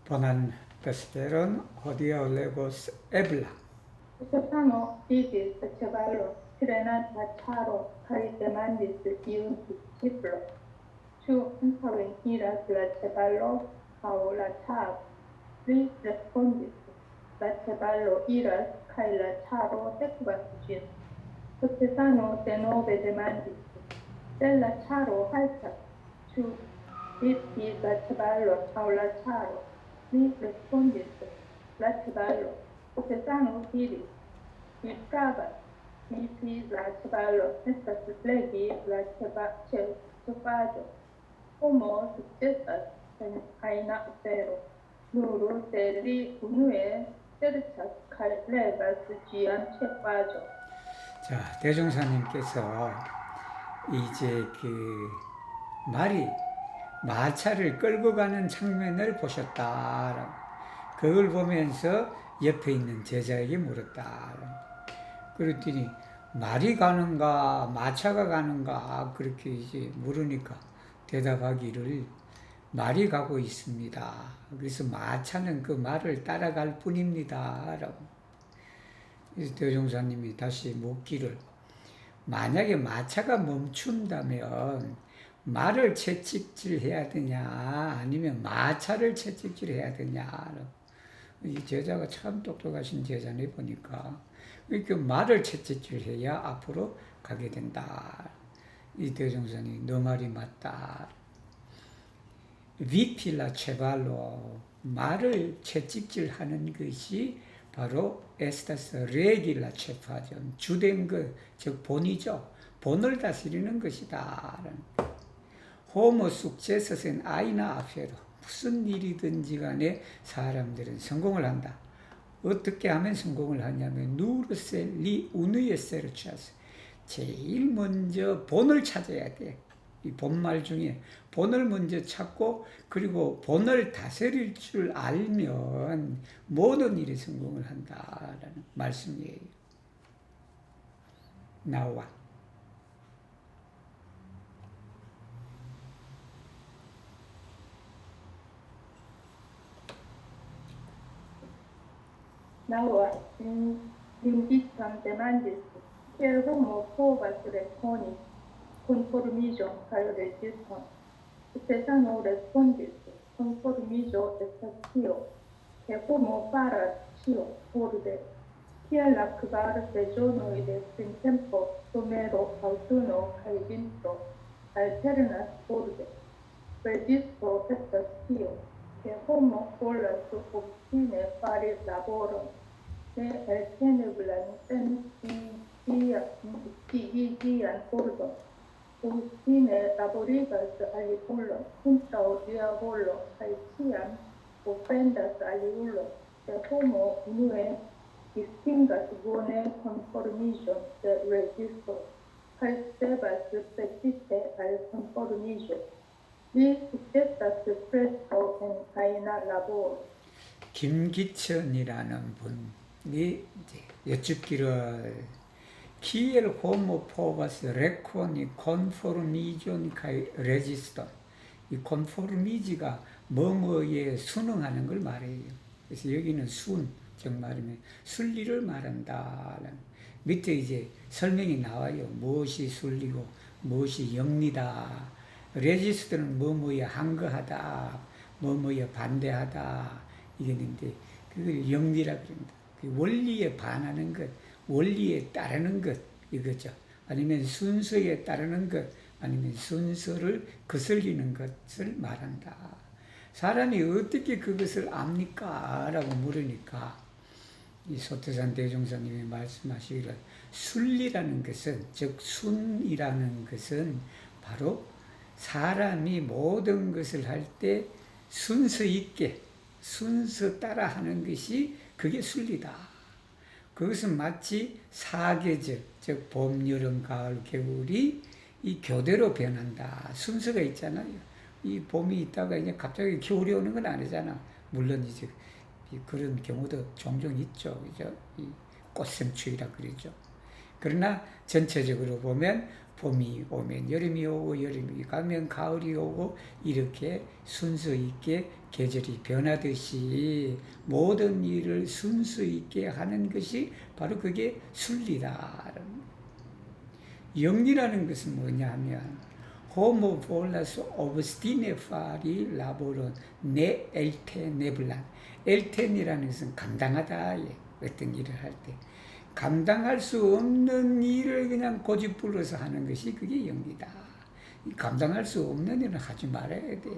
Ponan vesperon hodiaŭ legos ebla. Stefano vidis ĉevalon, trenan la ĉaro, kaj demandis iun disĉiplo: ĉu antaŭen iras la ĉevalo aŭ la ĉaro? Li respondis: la ĉevalo iras, kaj la ĉaro sekvas ĝin. Stefano denove demandis: se la ĉaro haltas, ĉu vidi la ĉevalon aŭ la ĉaro? Li respondis: la ĉevalo. Stefano diris: mi pravas, vidi la ĉevalo estas flegi la ĉevaĵo. Homo sukcesas en ajna afero, nur se li unue serĉas kaj levas ĝian ĉevaĵon. 자, 대종사님께서 이제 말이 마차를 끌고 가는 장면을 보셨다. 그걸 보면서 옆에 있는 제자에게 물었다. 그랬더니 말이 가는가 마차가 가는가 그렇게 이제 물으니까 대답하기를 말이 가고 있습니다. 그래서 마차는 그 말을 따라갈 뿐입니다. 라고. 그래서 대종사님이 다시 묻기를 만약에 마차가 멈춘다면 말을 채찍질해야 되냐 아니면 마차를 채찍질해야 되냐. 이 제자가 참 똑똑하신 제자네 보니까 이렇게 말을 채찍질해야 앞으로 가게 된다. 이 대종사님 너 말이 맞다. 위필라 체발로 말을 채찍질하는 것이 바로 에스타스 레길라 체파전 주된 것, 즉 본이죠. 본을 다스리는 것이다. 호모 숙제서센 아이나 아페로 무슨 일이든지 간에 사람들은 성공을 한다. 어떻게 하면 성공을 하냐면 누르세 리 우느에 세르차스 제일 먼저 본을 찾아야 돼. 이 본말 중에 본을 먼저 찾고 그리고 본을 다스릴 줄 알면 모든 일에 성공을 한다라는 말씀이에요. 나와. Naua l'invitam demandis, kiel homo povas responi conformiĝon kaj reziston. Stefano respondis: conformiĝo estas tio, ke homo faras ĉion orde. Kiel la kvar sezonoj de printempo, somero, aŭtuno kaj vintro alternas orde. Rezisto estas tio, ke homo volas obstine fari laboron, ne elteneblan sciigi ĝian ordon. Obstine laborigas aliulon kontraŭ lia volo kaj ĉiam ofendas aliulon. Se homo unue distingas bone konformiĝon de rezisto kaj strebas precise al konformiĝo, li sukcesas preskaŭ en ajna laboro. 김기천이라는 분이 여쭙기를 키엘 호모 포바스 레코니 콘포르미존 카이 레지스턴 이 콘포르미지가 뭐뭐에 순응하는 걸 말해요. 그래서 여기는 즉 말하면 순리를 말한다. 밑에 이제 설명이 나와요. 무엇이 순리고 무엇이 영리다. 레지스턴은 뭐뭐에 항거하다. 뭐뭐에 반대하다. 이게 있는데 그걸 영리라 그럽니다. 그 원리에 반하는 것, 원리에 따르는 것 이거죠. 아니면 순서에 따르는 것, 아니면 순서를 거슬리는 것을 말한다. 사람이 어떻게 그것을 압니까? 라고 물으니까 이 소태산 대종사님이 말씀하시기를 순리라는 것은, 즉 순이라는 것은 바로 사람이 모든 것을 할 때 순서 있게 순서 따라 하는 것이 그게 순리다. 그것은 마치 사계절, 즉 봄, 여름, 가을, 겨울이 이 교대로 변한다. 순서가 있잖아요. 이 봄이 있다가 이제 갑자기 겨울이 오는 건 아니잖아. 물론 이제 그런 경우도 종종 있죠. 그죠? 이 꽃샘추위라 그러죠. 그러나 전체적으로 보면 봄이 오면 여름이 오고 여름이 가면 가을이 오고 이렇게 순서 있게 계절이 변하듯이 모든 일을 순서 있게 하는 것이 바로 그게 순리다. 영리라는 것은 뭐냐면 Homo volus obstine fari laboron ne elte neblan. 엘텐이라는 것은 감당하다. 어떤 일을 할 때. 감당할 수 없는 일을 그냥 고집불러서 하는 것이 그게 영리다. 감당할 수 없는 일은 하지 말아야 돼.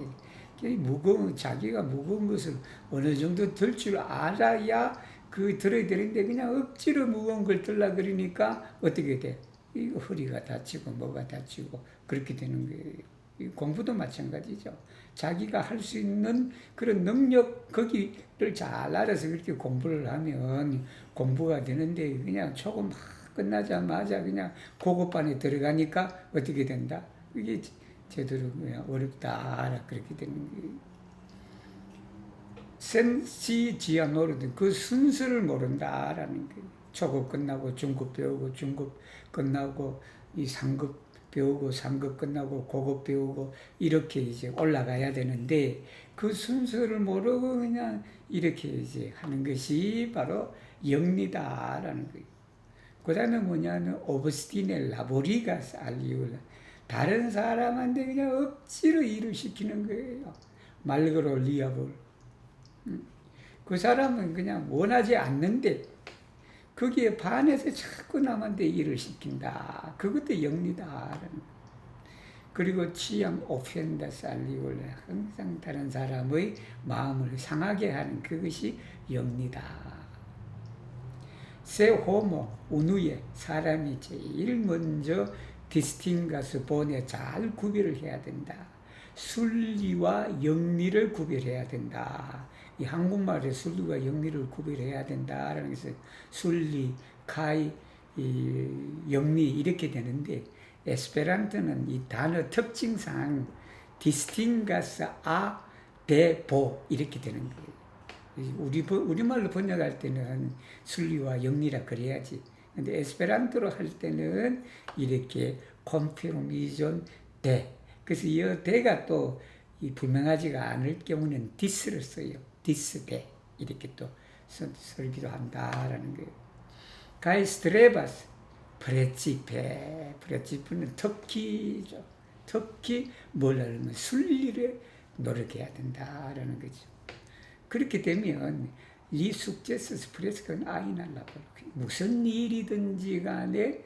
자기가 무거운 것을 어느 정도 들 줄 알아야 들어야 되는데 그냥 억지로 무거운 걸 들라 그러니까 어떻게 돼? 이거 허리가 다치고 뭐가 다치고 그렇게 되는 거예요. 공부도 마찬가지죠. 자기가 할 수 있는 그런 능력 거기를 잘 알아서 그렇게 공부를 하면 공부가 되는데 그냥 조금 막 끝나자마자 그냥 고급반에 들어가니까 어떻게 된다? 이게 제대로 그냥 어렵다 그렇게 되는 거예요. 센시지아노르든 그 순서를 모른다라는 거예요. 초급 끝나고 중급 배우고 중급 끝나고 이 상급 배우고 상급 끝나고 고급 배우고 이렇게 이제 올라가야 되는데 그 순서를 모르고 그냥 이렇게 이제 하는 것이 바로 영리다라는 거예요. 그 다음에 뭐냐면 오브스티네 라보리가스 알리울라 다른 사람한테 그냥 억지로 일을 시키는 거예요. 말그로 리아볼 그 사람은 그냥 원하지 않는데 거기에 반해서 자꾸 남한테 일을 시킨다. 그것도 영리다. 그리고 취향 오펜다 살리올라 항상 다른 사람의 마음을 상하게 하는 그것이 영리다. 세 호모 운우에 사람이 제일 먼저 디스팅가스 본에 잘 구별을 해야 된다. 순리와 영리를 구별해야 된다. 이 한국말의 순리와 영리를 구별해야 된다라는 것은 순리, 카이, 영리 이렇게 되는데 에스페란토는 이 단어 특징상 디스팅가스 아, 데, 보 이렇게 되는 거예요. 우리말로 번역할 때는 순리와 영리라 그래야지. 근데 에스페란토로 할 때는 이렇게 컴피로미존 데. 그래서 이 대가 또 분명하지가 않을 경우는 디스를 써요. 디스 대 이렇게 또 설기도 한다라는 거예요. 가이스트레바스 프레치프는 특기죠. 특히 뭘 하려면 순리를 노력해야 된다라는 거죠. 그렇게 되면 이 숙제스 프레스건 아이날라고 무슨 일이든지 간에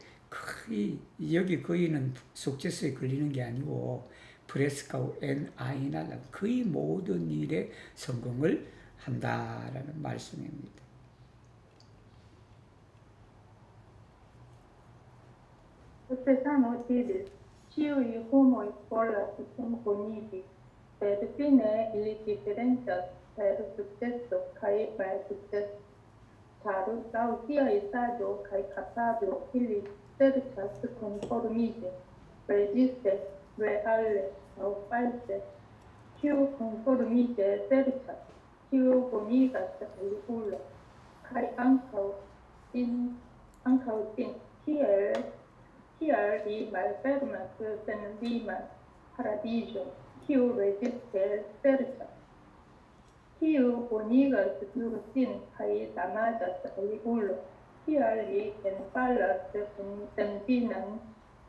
여기 거의는 숙제스에 걸리는 게 아니고 프레스카우 엔 아이날라 거의 모든 일에 성공을 한다라는 말씀입니다. Stefano dice, ciui homoi volas componidi, per fine ili differentas per successo cae malsuccesso. Char laŭ siaj saĝo kaj kapablo ili serĉas konformiĝi, reĝiste, reale aŭ false. Kiu konformiĝe serĉas, tiu bonigas aliulo, kaj ankaŭ sin tial li malfermas senliman paradiĝon, kiu reĝiste serĉas. Kiu bonigas nur sin kaj damaĝas aliulo, tial li enfalas senfinan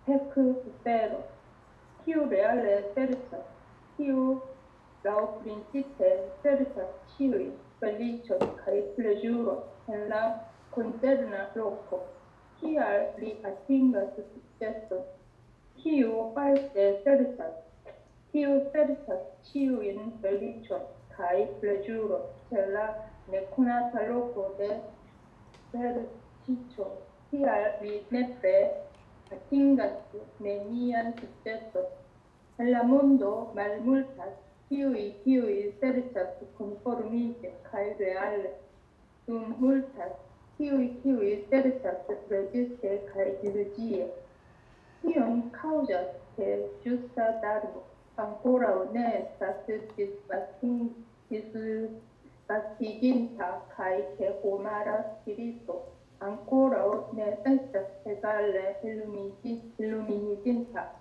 peksuferon. Kiu reale serĉas, tiu laŭprincipe serĉas ĉiuj feliĉon kaj plezuron en la koncerna loko. Kial li atingas sukceson? Kiu false serĉas, tiu serĉas ĉiujn feliĉon kaj plezuro ĉe la nekonata loko de serĉiĝo. Tial li nepre atingas nenian sukceson. En la mondo malmultas tiuj, kiuj serĉas konformiĝe kaj reale, dum multas tiuj, kiuj serĉas reĝiste kaj iluzie. Tion kaŭzas, ke ĝusta darbo ankoraŭ ne estas disvastiginta kaj ke homara spirito ancora esta segale illuminita,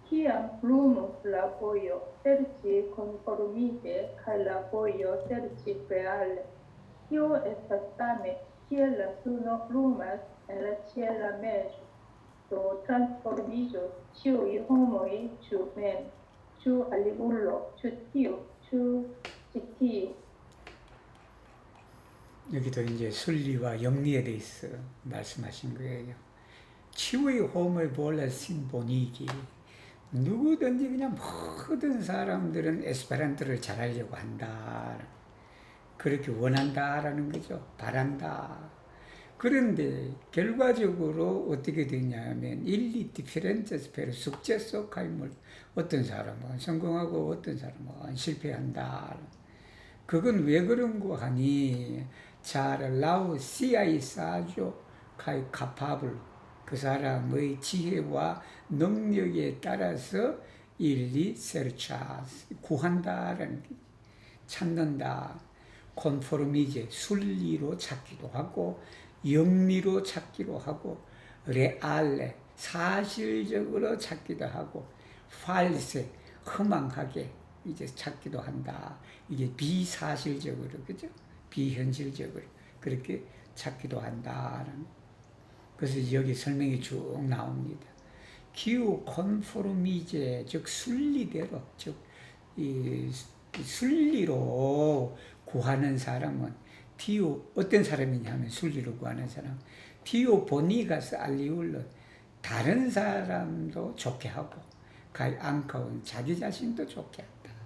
Kiam plumus la vojo serĉi konformige kaj la vojo serĉi reale. Tio estas same, kiel la suno plumas en la ĉiela meĵo. Do transformiĝos ĉiuj homoj, ĉu mem, ĉu aliulo, ĉu tiu, ĉu ĉi tiu. 여기도 이제 순리와 영리에 대해서 말씀하신 거예요. 치유의 홈을 몰라신 본이기. 누구든지 그냥 모든 사람들은 에스페란토를 잘하려고 한다. 그렇게 원한다라는 거죠. 바란다. 그런데 결과적으로 어떻게 되냐면 일리 디페렌체스 페르 숙제소 카이물 어떤 사람은 성공하고 어떤 사람은 실패한다. 그건 왜 그런 거 하니 잘 라우 시아이 사죠 카이 카파블 그 사람의 지혜와 능력에 따라서 일리 세르차 구한다라는 게 찾는다. 콘포르미제 순리로 찾기도 하고 영리로 찾기도 하고 레알레 사실적으로 찾기도 하고 팔세 허망하게 이제 찾기도 한다. 이게 비사실적으로 그죠? 비현실적으로 그렇게 찾기도 한다라는. 그래서 여기 설명이 쭉 나옵니다. 기후 콘포르미제 즉 순리대로 즉 이 순리로 구하는 사람은 디오 어떤 사람이냐 하면 순리로 구하는 사람 디오 보니가스 알리울로 다른 사람도 좋게 하고 가이 안카운 자기 자신도 좋게 한다.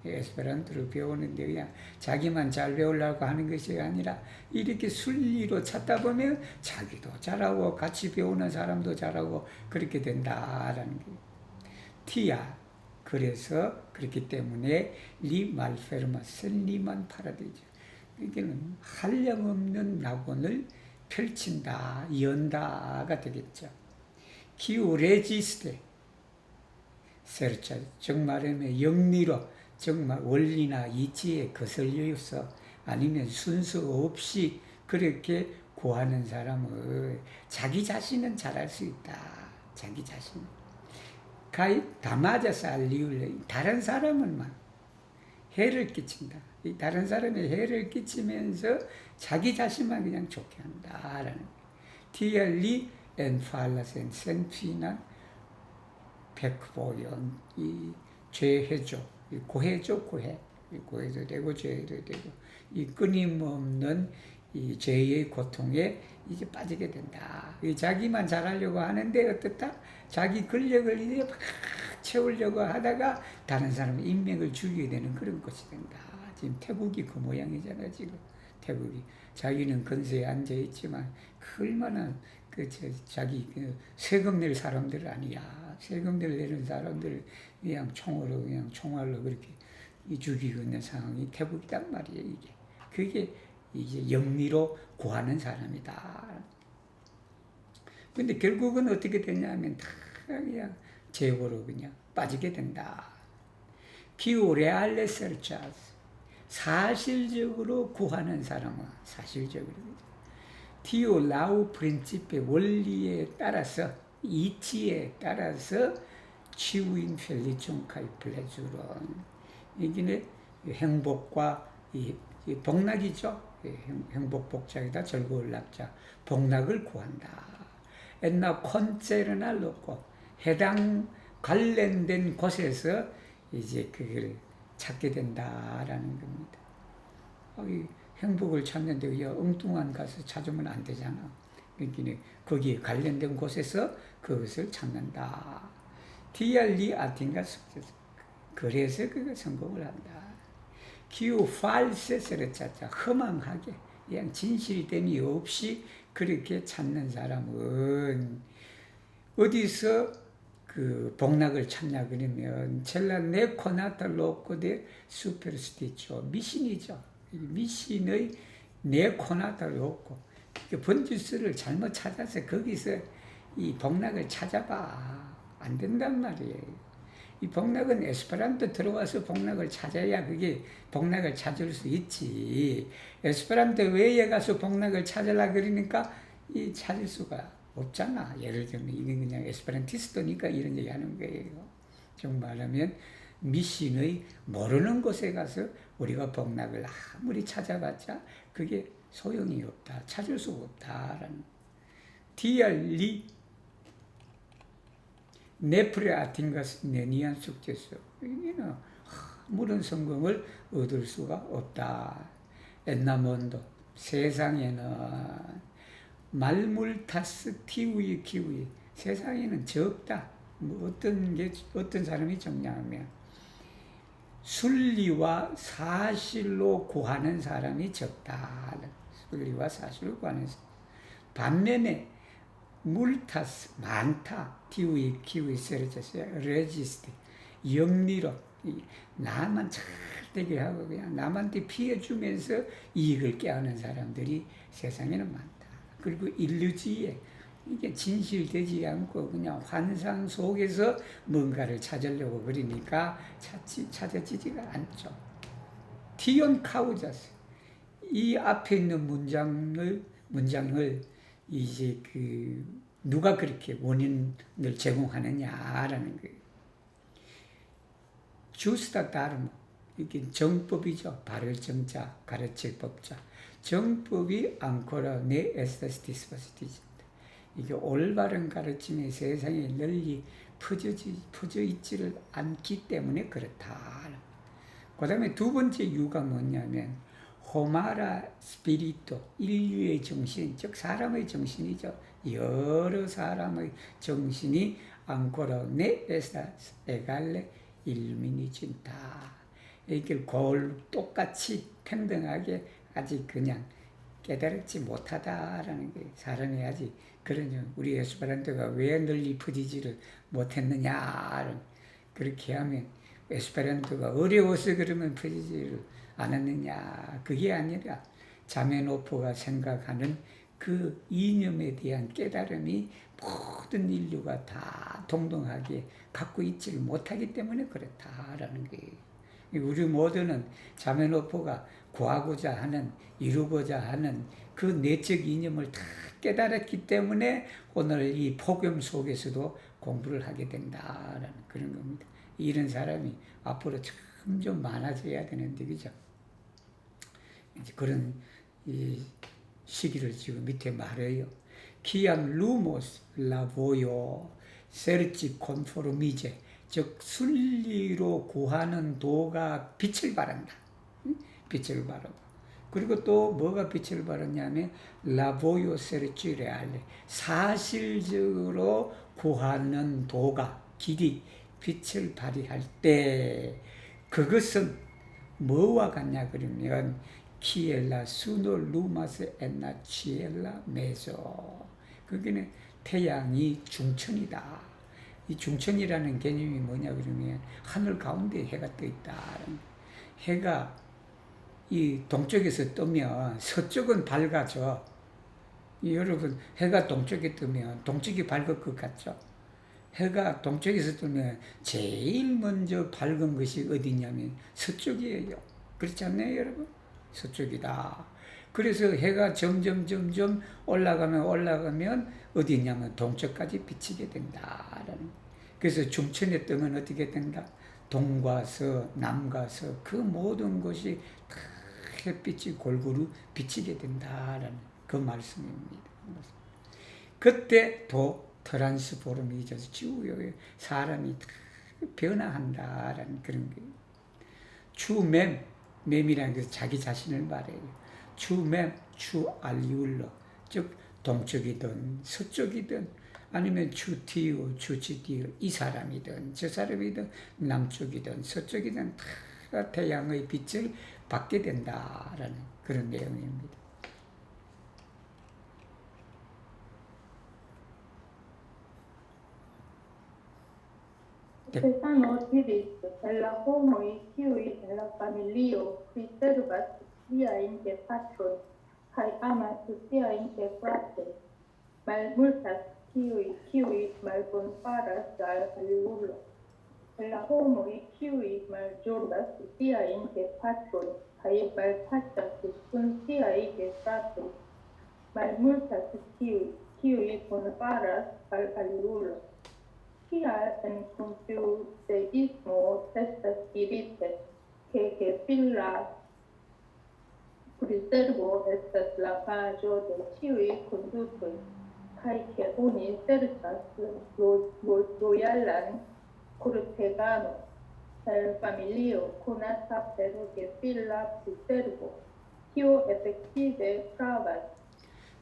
에스페란토를 배우는데 그냥 자기만 잘 배우려고 하는 것이 아니라 이렇게 순리로 찾다 보면 자기도 잘하고 같이 배우는 사람도 잘하고 그렇게 된다라는 게 티야. 그래서 그렇기 때문에 리 말페르마 셀리만 파라디죠. 이게는 한량없는 낙원을 펼친다, 연다가 되겠죠. 기우 레지스테 세르차 정말이면 영리로 정말 원리나 이치에 거슬려서 아니면 순서 없이 그렇게 구하는 사람은 자기 자신은 잘할 수 있다. 자기 자신. 가히 다 맞아서 알리울래 다른 사람은만 해를 끼친다. 다른 사람의 해를 끼치면서 자기 자신만 그냥 좋게 한다라는 티엘리 엔팔라센 센피난 백보연 이 죄해조 고해조 고해도 되고 죄도 되고 이 끊임없는 이 죄의 고통에 이제 빠지게 된다. 자기만 잘하려고 하는데 어떻다? 자기 권력을 이제 막 채우려고 하다가 다른 사람의 인맥을 죽이게 되는 그런 것이 된다. 지금 태국이 그 모양이잖아요. 지금 태국이 자기는 근세에 앉아 있지만 얼마나 자기 세금 낼 사람들 아니야. 세금 내는 사람들 그냥 총알로 그렇게 죽이고 있는 상황이 태국이란 말이에요. 이게 그게 이제 영리로 구하는 사람이다. 근데 결국은 어떻게 되냐면 다 그냥 재고로 그냥 빠지게 된다. 기우 레알레 세르차스 사실적으로 구하는 사람은 사실적으로 티오 라우 프린치페 원리에 따라서 이치에 따라서 치우인 펠리촌카이 플레주론 이게 행복과 이 복락이죠. 행복 복작이다 즐거울 낙자 복락을 구한다. 엔나 콘체르나 놓고 해당 관련된 곳에서 이제 그걸 찾게 된다라는 겁니다. 행복을 찾는데 엉뚱한 가서 찾으면 안 되잖아. 그러니까 거기에 관련된 곳에서 그것을 찾는다. 디알리 아틴가 그래서 그거 성공을 한다. 기우 팔세스를 찾자 허망하게 그냥 진실됨이 없이 그렇게 찾는 사람은 어디서 그 복락을 찾냐 그러면 첼라 네코나타 로코데 수페르스티초 미신이죠. 미신의 네코나타 로코 번지수를 잘못 찾아서 거기서 이 복락을 찾아봐 안 된단 말이에요. 이 복락은 에스페란토 들어와서 복락을 찾아야 그게 복락을 찾을 수 있지. 에스페란토 외에 가서 복락을 찾으려 그러니까 이 찾을 수가 없잖아. 예를 들면 이건 그냥 에스페란티스트니까 이런 얘기 하는 거예요. 좀 말하면 미신의 모르는 곳에 가서 우리가 복락을 아무리 찾아봤자 그게 소용이 없다. 찾을 수가 없다라는. 디알리 네프레 아틴가스 네니안 숙제서 여기는 아무런 성공을 얻을 수가 없다. 엔나몬도 세상에는 말물타스 티우이 키우이 세상에는 적다. 뭐 어떤 사람이 적냐면 순리와 사실로 구하는 사람이 적다. 순리와 사실로 구하는 사람. 반면에 물타스 많다. 티우이 키우이 세르자스야 레지스트 영리로 나만 잘 되게 하고 그냥 남한테 피해주면서 이익을 꾀하는 사람들이 세상에는 많다. 그리고 일루지에 이게 진실되지 않고 그냥 환상 속에서 뭔가를 찾으려고 그러니까 찾아지지가 않죠. 티온 카우자스 이 앞에 있는 문장을 이제 누가 그렇게 원인을 제공하느냐라는 거예요. 주스다 다르모 이게 정법이죠. 바를 정자, 가르칠 법자. 정법이 앙코라 네 에스타스티스바스티입니다. 이게 올바른 가르침이 세상에 널리 퍼져 있지를 않기 때문에 그렇다. 그 다음에 두 번째 이유가 뭐냐면 호마라 스피리토 인류의 정신, 즉 사람의 정신이죠. 여러 사람의 정신이 앙코라 네 에스타스 에갈레 일루미니진다. 이걸 똑같이 평등하게 아직 그냥 깨달지 못하다라는 게 사람이 아직 그런 우리 에스페란토가 왜 널리 퍼지지를 못했느냐 그렇게 하면 에스페란토가 어려워서 그러면 퍼지지를 않았느냐 그게 아니라 자메노프가 생각하는 그 이념에 대한 깨달음이 모든 인류가 다 동등하게 갖고 있지를 못하기 때문에 그렇다라는 거예요. 우리 모두는 자메노프가 구하고자 하는, 이루고자 하는 그 내적 이념을 다 깨달았기 때문에 오늘 이 폭염 속에서도 공부를 하게 된다라는 그런 겁니다. 이런 사람이 앞으로 점점 많아져야 되는데, 그죠? 이제 그런 이 시기를 지금 밑에 말해요. 키안 루모스 라보요 세르치 콘포르미제 즉 순리로 구하는 도가 빛을 발한다. 빛을 발하고 그리고 또 뭐가 빛을 발하냐면 라보요 세르치 레알레 사실적으로 구하는 도가 길이 빛을 발휘할 때 그것은 뭐와 같냐 그러면 키엘라 수노 루마스 엔나 치엘라 메소 거기는 태양이 중천이다. 이 중천이라는 개념이 뭐냐 그러면 하늘 가운데 해가 떠 있다. 해가 이 동쪽에서 뜨면 서쪽은 밝아져. 여러분 해가 동쪽에 뜨면 동쪽이 밝을 것 같죠? 해가 동쪽에서 뜨면 제일 먼저 밝은 것이 어디냐면 서쪽이에요. 그렇지 않나요 여러분? 서쪽이다. 그래서 해가 점점 올라가면 어디 있냐면 동쪽까지 비치게 된다라는. 그래서 중천에 뜨면 어떻게 된다? 동과 서, 남과 서, 그 모든 것이 다 햇빛이 골고루 비치게 된다라는 그 말씀입니다. 그때 도 트랜스포럼이 있어서 지구의 사람이 다 변화한다라는 그런 거예요. 맴이라는 것은 자기 자신을 말해요. 추알리울러 즉 동쪽이든 서쪽이든 아니면 추치디우 이 사람이든 저 사람이든 남쪽이든 서쪽이든 다 태양의 빛을 받게 된다라는 그런 내용입니다. Stefano diris el la homoi kiui en la familio qui servas siain ge patroi kai amas siain ge fratres malmultas kiui malbonfaras al aliulo el la homoi kiui malĝordas siain ge patroi kai malpaŝas kun siaj ge fratroj malmultas kiuj bonfaras al aliulo. Tial en konfuceismo estas dirite, ke gefila priservo estas la bazo de ĉiuj kondukoj, kaj ke oni serĉas lojalan korteganon el familio konata per gefila priservo, kiu efektive pravas.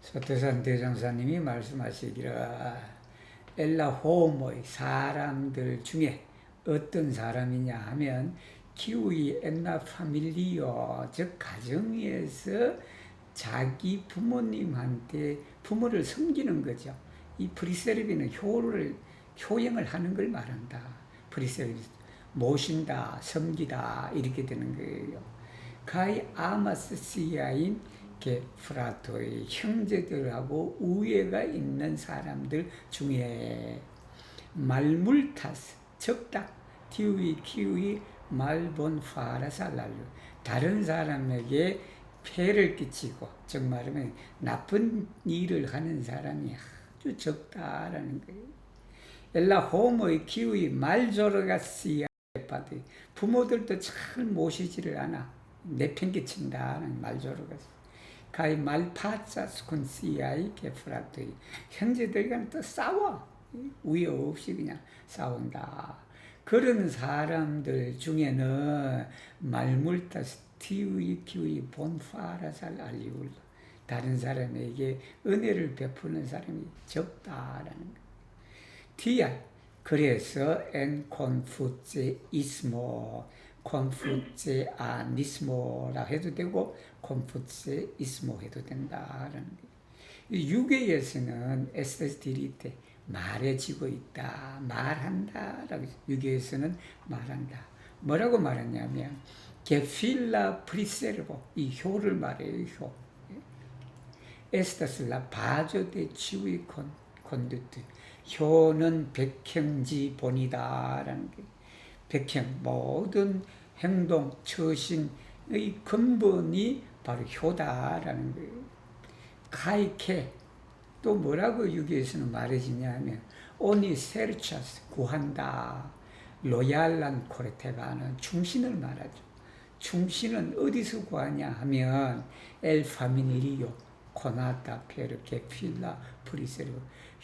서태산 대장사님이 말씀하시기를 엘라 호모의 사람들 중에 어떤 사람이냐 하면 키우이 엔나 파밀리오 즉 가정에서 자기 부모님한테 부모를 섬기는 거죠. 이 프리세르비는 효행을 하는 걸 말한다. 프리세르비 모신다, 섬기다 이렇게 되는 거예요. 가이 아마스시아인 프라토의 형제들하고 우애가 있는 사람들 중에 말물타스 적다 키우이 말본 파라살랄루 다른 사람에게 폐를 끼치고 즉 말하면 나쁜 일을 하는 사람이 아주 적다라는 거예요. 엘라 호모의 키우이 말조르가시아 파드 부모들도 잘 모시지를 않아 내팽개친다는 말조르가시 가이 말파자스 콘시아이 게프라토이 형제들과는 또 싸워 우애 없이 그냥 싸운다. 그런 사람들 중에는 말물타스 티우이 키우이 본파라살 알리울 다른 사람에게 은혜를 베푸는 사람이 적다라는 거. 디알 그래서 엔 콘푸체이스모 콘푸체아니스모라 해도 되고 콘푸체이스모 해도 된다라는 거예요. 유교에서는 에스테스티리테 말해지고 있다, 말한다라고 유교에서는 말한다. 뭐라고 말했냐면 게필라 프리세르보 이 효를 말해요. 효. 에스타슬라 바조데 치위 콘두트 효는 백형지 본이다라는 게 백형 모든 행동 처신의 근본이 바로 효다라는 거예요. 카이케 또 뭐라고 유교에서는 말해지냐 하면 오니 세르차스 구한다 로얄란 코레테가는 충신을 말하죠. 충신은 어디서 구하냐 하면 엘 파밀리오 코나타 페르케 필라 프리세르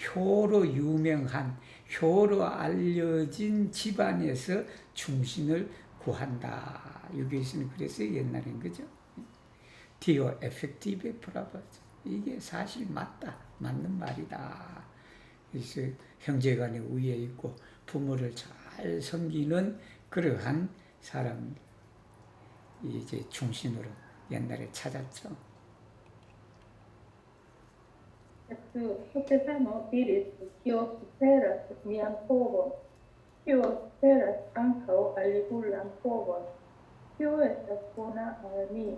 효로 유명한 효로 알려진 집안에서 충신을 구한다. 유교에서는 그래서 옛날엔 그죠? 디오 에펙티베 프라바즈 이게 사실 맞는 말이다. 그래서 형제간에 우애 있고 부모를 잘 섬기는 그러한 사람 이제 충신으로 옛날에 찾았죠. Sotesano diris, kio superas mian povon, kio superas ankaŭ aliulan povon, kio estas bona al mi,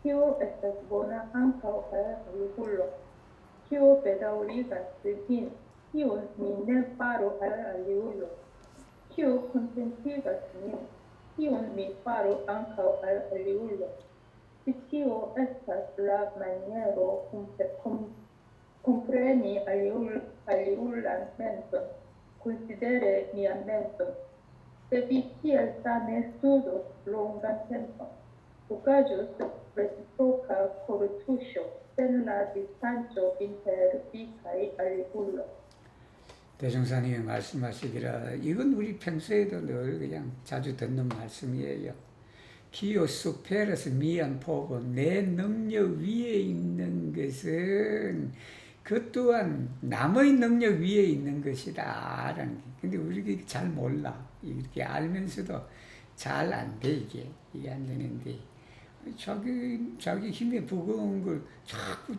kio estas bona ankaŭ al aliulo, kio bedaŭrigas min, kion mi ne faru al aliulo, kio kontentigas min, kion mi faru ankaŭ al aliulo. Ĉi tio estas la maniero compreni aliulan menson, considere mian menson. Se vi tiel same studos longan tempon, okazos reciproca kortuŝo sen la distanco inter vi kaj aliulo. 대종사님이 말씀하시기를 이건 우리 평소에도 늘 그냥 자주 듣는 말씀이에요. 기요 수페르스 미안 포고 내 능력 위에 있는 것은 그 또한 남의 능력 위에 있는 것이다. 근데 우리가 잘 몰라. 이렇게 알면서도 잘 안 돼, 이게 안 되는데. 자기 힘에 버거운 걸 자꾸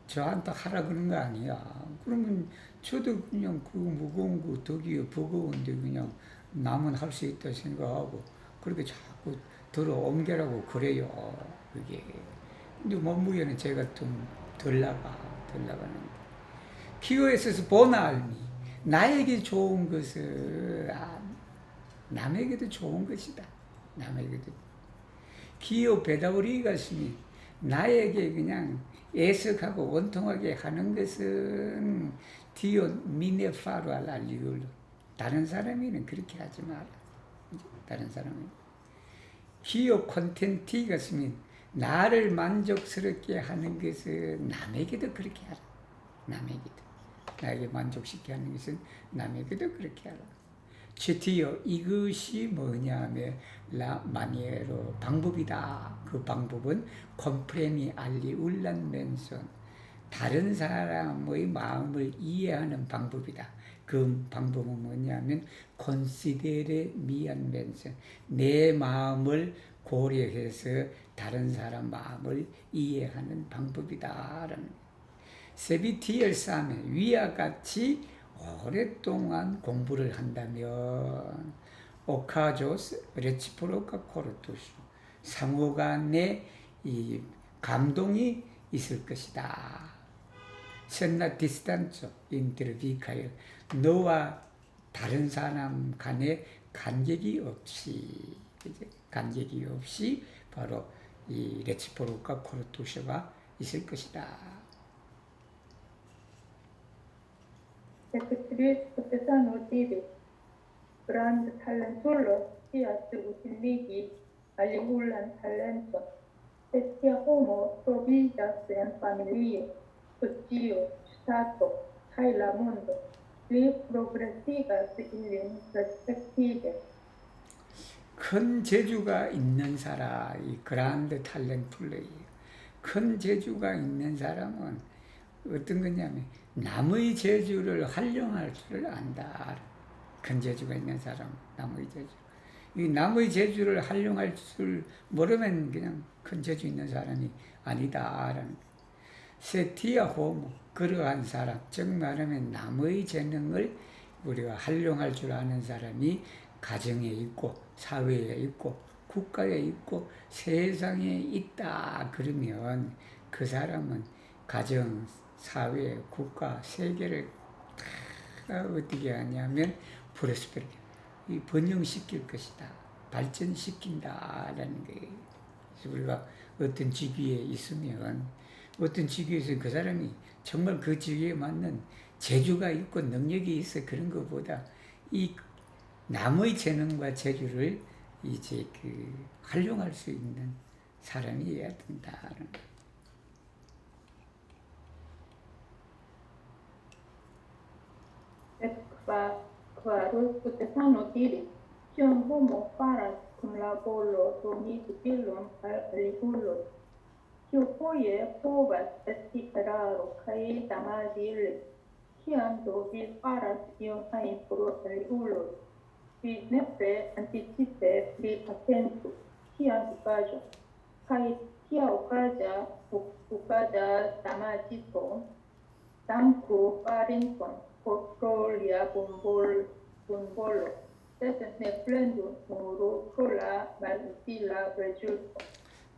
저한테 하라 그런 거 아니야. 그러면 저도 그냥 그 무거운 거 덕이요 버거운데 그냥 남은 할 수 있다 생각하고 그렇게 자꾸 들어 옮겨라고 그래요. 그게. 근데 몸무게는 제가 좀 덜 나가는 거. 키오에서 보나알미 나에게 좋은 것을 남에게도 좋은 것이다. 남에게도. 기호 베다우리 가슴이 나에게 그냥 애석하고 원통하게 하는 것은 디온 미네파루알 알리울로. 다른 사람에는 그렇게 하지 마라. 다른 사람은 기호 콘텐티가 쓰면 나를 만족스럽게 하는 것은 남에게도 그렇게 하라. 남에게도. 나에게 만족시켜 하는 것은 남에게도 그렇게 하라. 최티어 이것이 뭐냐면 마니에로 방법이다. 그 방법은 컴프레미 알리 울란 멘손 다른 사람의 마음을 이해하는 방법이다. 그 방법은 뭐냐면 considere mian 멘손 내 마음을 고려해서 다른 사람 마음을 이해하는 방법이다라는 세비티엘 사메 위와 같이 오랫동안 공부를 한다면 오카조스 레치프로카 코르투스 상호 간에 이 감동이 있을 것이다. 센나 디스탄초 인터비카요 너와 다른 사람 간에 간격이 없이 간격이 없이 바로 이 레치프로카 코르투스가 있을 것이다. Secretariat potesano tibi, grand talentulo, siat utiligi, aliulan talento, estia homo providas en familie, socio, stato, cae la mundo, li progressigas ilin respective. 큰 재주가 있는 사람, 이 그란드 탤런툴레이에요. 큰 재주가 있는 사람은 어떤 거냐면 남의 재주를 활용할 줄을 안다. 큰 재주가 있는 사람은 남의 재주. 이 남의 재주를 활용할 줄 모르면 그냥 큰 재주 있는 사람이 아니다라는. 세티아 호모 그러한 사람, 즉 말하면 남의 재능을 우리가 활용할 줄 아는 사람이 가정에 있고 사회에 있고 국가에 있고 세상에 있다 그러면 그 사람은 가정, 사회, 국가, 세계를 다 어떻게 하냐면 프로스페리티, 번영시킬 것이다. 발전시킨다라는 거예요. 그래서 우리가 어떤 직위에 있으면 어떤 직위에서 그 사람이 정말 그 직위에 맞는 재주가 있고 능력이 있어 그런 것보다 이 남의 재능과 재주를 이제 활용할 수 있는 사람이어야 된다는 거예요. Quarus potesano tibi, cion homo faras cum laboro domiti illum aliulo, ciu foie povas esti raro cae damagi illi, ciam do vi faras ion hain pro aliulo, vi nepre anticipe vi attentu, ciam ucaja, cae cia ucaja damagiton, tanco parinton, portolia bumbolo, sed ne plendum muro prola malutila resulto.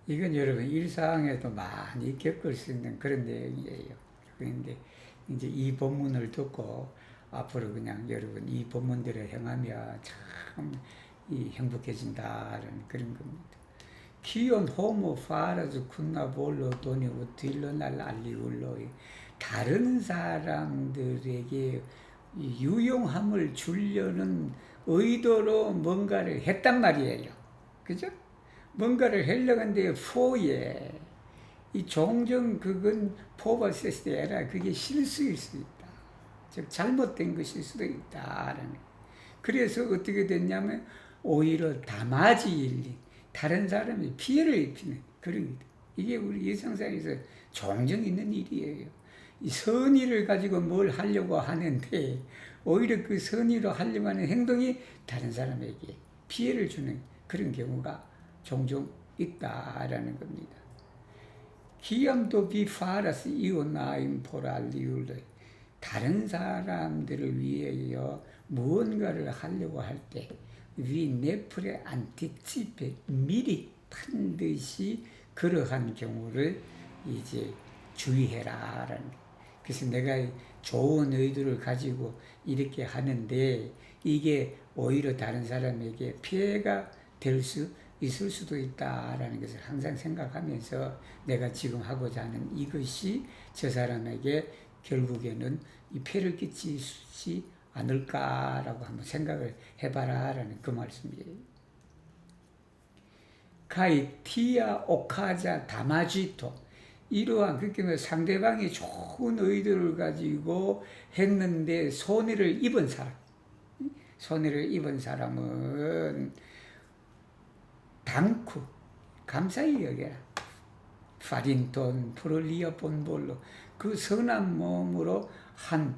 이건 여러분 일상에도 많이 겪을 수 있는 그런 내용이에요. 그런데 이제 이 본문을 듣고 앞으로 그냥 여러분 이 본문대로 행하면 참 행복해진다는 그런 겁니다. 키온 호모 파라즈 쿤나 볼로 도니 우틸로날 알리울로 다른 사람들에게 유용함을 주려는 의도로 뭔가를 했단 말이에요. 그죠? 뭔가를 하려고 하는데 포에 이 종종 그건 포버세스에라 그게 실수일 수 있다. 즉 잘못된 것일 수도 있다라는. 그래서 어떻게 됐냐면 오히려 다마지 일리 다른 사람이 피해를 입히는 그런 일. 이게 우리 일상생활에서 종종 있는 일이에요. 이 선의를 가지고 뭘 하려고 하는데 오히려 그 선의로 하려고 하는 행동이 다른 사람에게 피해를 주는 그런 경우가 종종 있다라는 겁니다. 기암도 비파라스 이오나임 포랄리울레 다른 사람들을 위하여 무언가를 하려고 할 때 위 네프레 안티치페 미리 반드시 그러한 경우를 이제 주의해라라는. 그래서 내가 좋은 의도를 가지고 이렇게 하는데 이게 오히려 다른 사람에게 피해가 될 수 있을 수도 있다라는 것을 항상 생각하면서 내가 지금 하고자 하는 이것이 저 사람에게 결국에는 이 폐를 끼치지 않을까라고 한번 생각을 해봐라라는 그 말씀이에요. 카이 티아 오카자 다마지토, 이러한 그렇게 상대방이 좋은 의도를 가지고 했는데 손해를 입은 사람은 당쿠 감사히 여겨라. 파린톤 프롤리아 본볼로, 그 선한 몸으로 한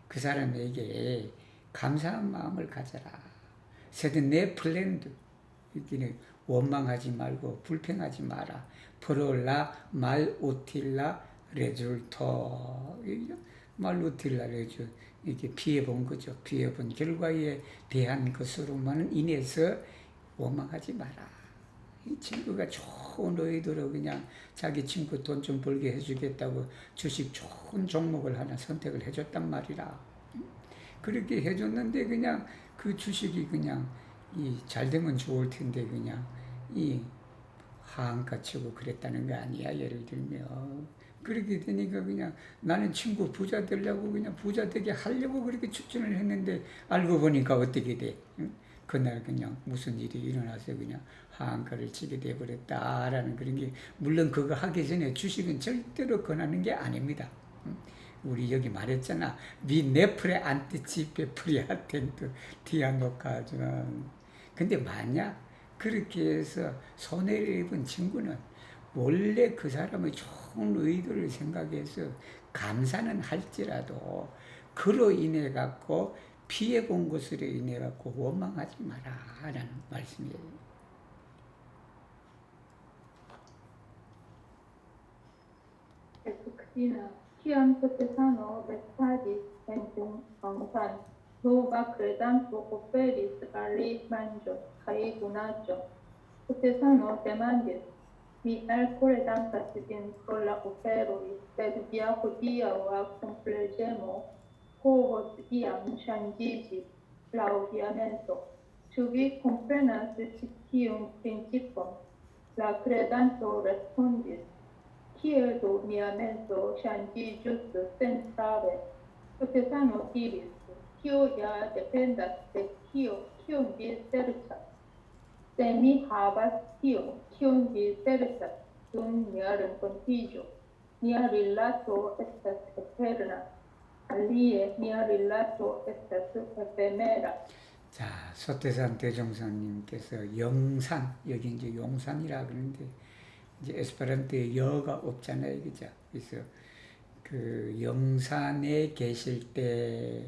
그 사람에게 감사한 마음을 가져라. 세든 내 플랜드, 여기는 원망하지 말고 불평하지 마라. 프롤라 말우틸라 레줄토, 말우틸라 레줄, 이렇게 피해본 거죠. 피해본 결과에 대한 것으로만 인해서 원망하지 마라. 이 친구가 좋은 의도로 그냥 자기 친구 돈 좀 벌게 해주겠다고 주식 좋은 종목을 하나 선택을 해줬단 말이라. 그렇게 해줬는데 그냥 그 주식이 그냥 잘 되면 좋을 텐데 그냥 하한가 치고 그랬다는 거 아니야. 예를 들면 그렇게 되니까 그냥 나는 친구 부자 되려고 그냥 부자 되게 하려고 그렇게 추천을 했는데 알고 보니까 어떻게 돼? 응? 그날 그냥 무슨 일이 일어나서 그냥 하한가를 치게 돼버렸다라는 그런 게, 물론 그거 하기 전에 주식은 절대로 권하는 게 아닙니다. 우리 여기 말했잖아. 미 네프레 안티치페 프리아텐트 티아노카즈는. 근데 만약 그렇게 해서 손해를 입은 친구는 원래 그 사람의 좋은 의도를 생각해서 감사는 할지라도 그로 인해 갖고 피해 본 것으로 인해 갖고 원망하지 마라라는 말씀이에요. Cristina, Kiam Potesano vestadis entum ansan, nova credam operis ali manjo, cae gunaggio. Potesano demandis, mi alcoredam in colla operui, sed via hodiau ac complegemo, povos iam changigi laudiamento. Tu vi comprenas citium principum? La credanto respondis, kiel do mia menso changigius sensare? Potesano diris, tio ja dependas de kion vi serĉas. Se mi havas tion, kion vi serĉas, dum mia renkontiĝo, mia rilato estas eterna. 아리에 미아릴라토 에스타스 에페메라. 자, 소태산 대종사님께서 영산, 여기 이제 용산이라 그러는데 이제 에스페란토에 여가 없잖아요, 그죠? 그래서 그 영산에 계실 때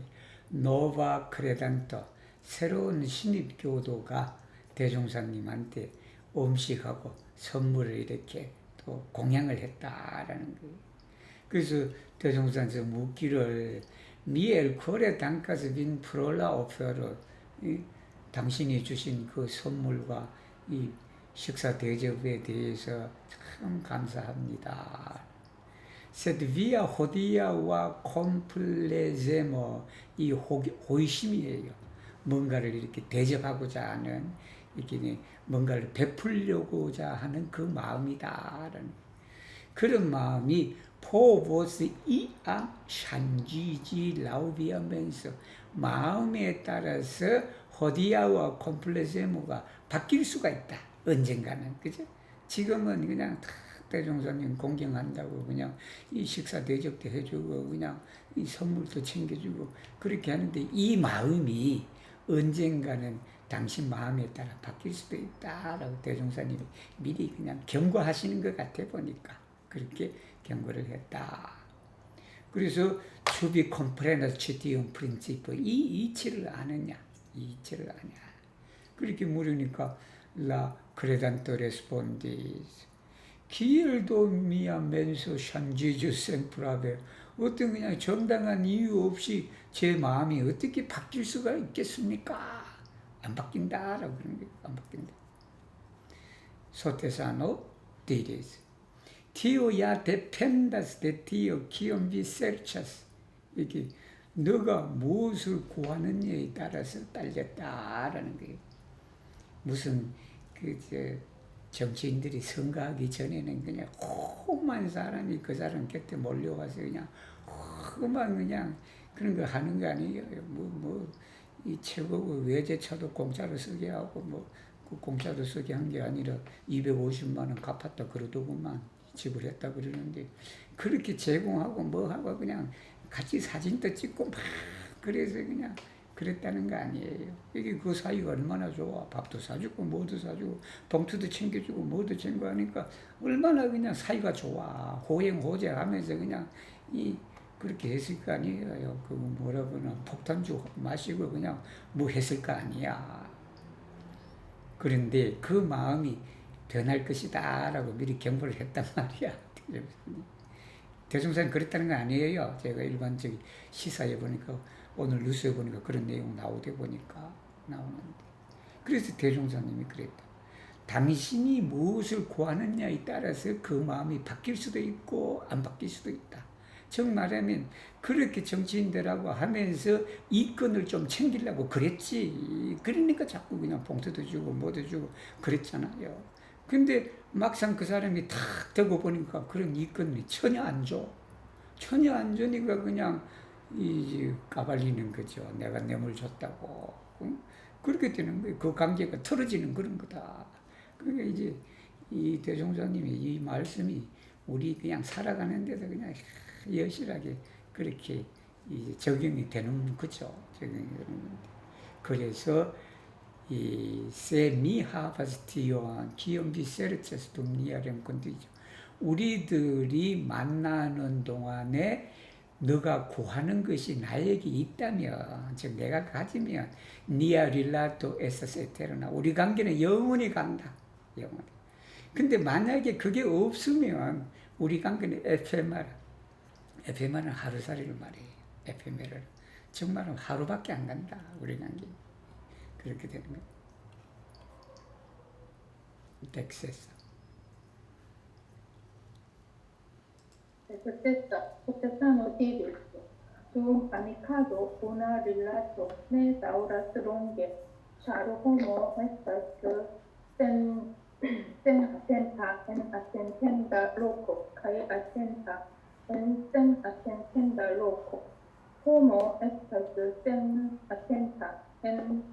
노바 크레단토, 새로운 신입 교도가 대종사님한테 음식하고 선물을 이렇게 또 공양을 했다라는 거예요. 그래서 대종사에서 묻기를 미엘 코레 단가스 빈 프롤라 오페로, 당신이 주신 그 선물과 이 식사 대접에 대해서 참 감사합니다. 세드 비아 호디아와 콤플레제모, 이 호의심이에요. 뭔가를 이렇게 대접하고자 하는, 이렇게 뭔가를 베풀려고자 하는 그 마음이다라는, 그런 마음이 포보스 이암 샨지지 라우비하면서 마음에 따라서 호디아와 콤플레세모가 바뀔 수가 있다. 언젠가는, 그죠? 지금은 그냥 다 대종사님 공경한다고 그냥 이 식사 대접도 해주고 그냥 이 선물도 챙겨주고 그렇게 하는데, 이 마음이 언젠가는 당신 마음에 따라 바뀔 수도 있다라고 대종사님이 미리 그냥 경고하시는 것 같아 보니까 그렇게 경고를 했다. 그래서 주비 컴프레너스 치티움 프린시프, 이 이치를 아느냐, 이 이치를 아냐. 그렇게 물으니까 라 크레단토 레스폰디스 기엘도 미아 멘소 샨지주 센프라베, 어떤 그냥 정당한 이유 없이 제 마음이 어떻게 바뀔 수가 있겠습니까? 안 바뀐다라고 그러는 거예요. 안 바뀐다. 소테사노 디리스 티오야 데펜다스 데 티오 키움비 세르차스, 이게 너가 무엇을 구하느냐에 따라서 딸렸다라는 거예요. 무슨 그 정치인들이 선거하기 전에는 그냥 오만 사람이 그 사람 곁에 몰려와서 그냥 그만 그냥 그런 거 하는 거 아니에요. 이 최고급 외제차도 공짜로 쓰게 하고 그 공짜로 쓰게 한 게 아니라 250만 원 갚았다 그러더구만 지불했다 그러는데 그렇게 제공하고 하고 그냥 같이 사진도 찍고 막 그래서 그냥 그랬다는 거 아니에요. 이게 그 사이가 얼마나 좋아. 밥도 사주고 뭐도 사주고 봉투도 챙겨주고 뭐도 챙겨하니까 얼마나 그냥 사이가 좋아. 호행호재하면서 그냥 그렇게 했을 거 아니에요. 그 뭐라 그러나 폭탄주 마시고 그냥 했을 거 아니야. 그런데 그 마음이 변할 것이다 라고 미리 경고를 했단 말이야. 대종사님 그랬다는 거 아니에요. 제가 일반적인 시사에 보니까 오늘 뉴스에 보니까 그런 내용 나오대 보니까 나오는데 그래서 대종사님이 그랬다. 당신이 무엇을 구하느냐에 따라서 그 마음이 바뀔 수도 있고 안 바뀔 수도 있다. 즉 말하면 그렇게 정치인들하고 하면서 이권을 좀 챙기려고 그랬지. 그러니까 자꾸 그냥 봉투도 주고 뭐도 주고 그랬잖아요. 근데 막상 그 사람이 탁 되고 보니까 그런 이권이 전혀 안 줘. 전혀 안 주니까 그냥 까발리는 거죠. 내가 뇌물 줬다고. 응? 그렇게 되는 거예요. 그 관계가 틀어지는 그런 거다. 그러니까 이제 이 대종사님의 이 말씀이 우리 그냥 살아가는 데서 그냥 여실하게 그렇게 이제 적용이 되는 거죠. 적용이 되는 건데. 그래서 se mi havas tion, kiom vi serĉas dum nia renkontiĝo. 우리들이 만나는 동안에 너가 구하는 것이 나에게 있다면, 즉 내가 가지면 nia rilato estas eterna. 우리 관계는 영원히 간다. 영원히. 근데 만약에 그게 없으면 우리 관계는 에페메라는 하루살이를 말해요. 에페메라. 정말은 하루밖에 안 간다. 우리 관계. 그렇게 되는 거예요. 텍세스. Potestano diritto, tu amicato una rilato ne dauras longe, char homo estas sen attenta en attentenda loco, cae attenta en sen attentenda loco. Homo estas sen attenta en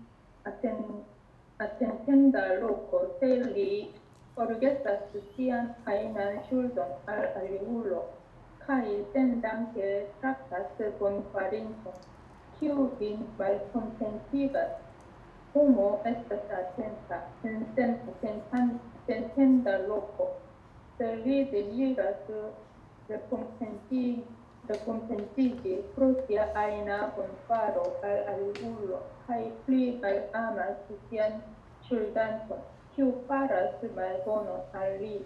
attentenda loco, se li forgesas sian ajnan ŝuldon al aliulo, kai sendamque tractas bonfarinton, kiu vin malcontentigas. Homo estas attenta, en sentenda loco. Se li desiras recompensigi pro sia aina bonfaro al aliulo, kai pli malamas sian ŝuldanton, kiu faras malbonon al li,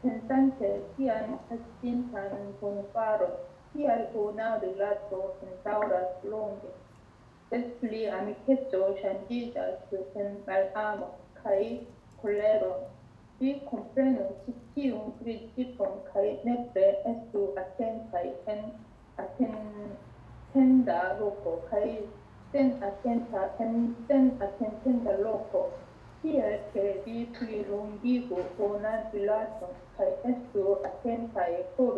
pensante sian estintan bonfaron, tial bona rilato daŭras longe. Des pli amikeco ŝanĝiĝas en malamo kaj koleron. Vi komprenu ĉi tiun principon kaj nepre estu atentaj en attentenda loko kaj sen attentenda loko, tiel ke vi plilongigu bonan rilaton kaj estu atentaj por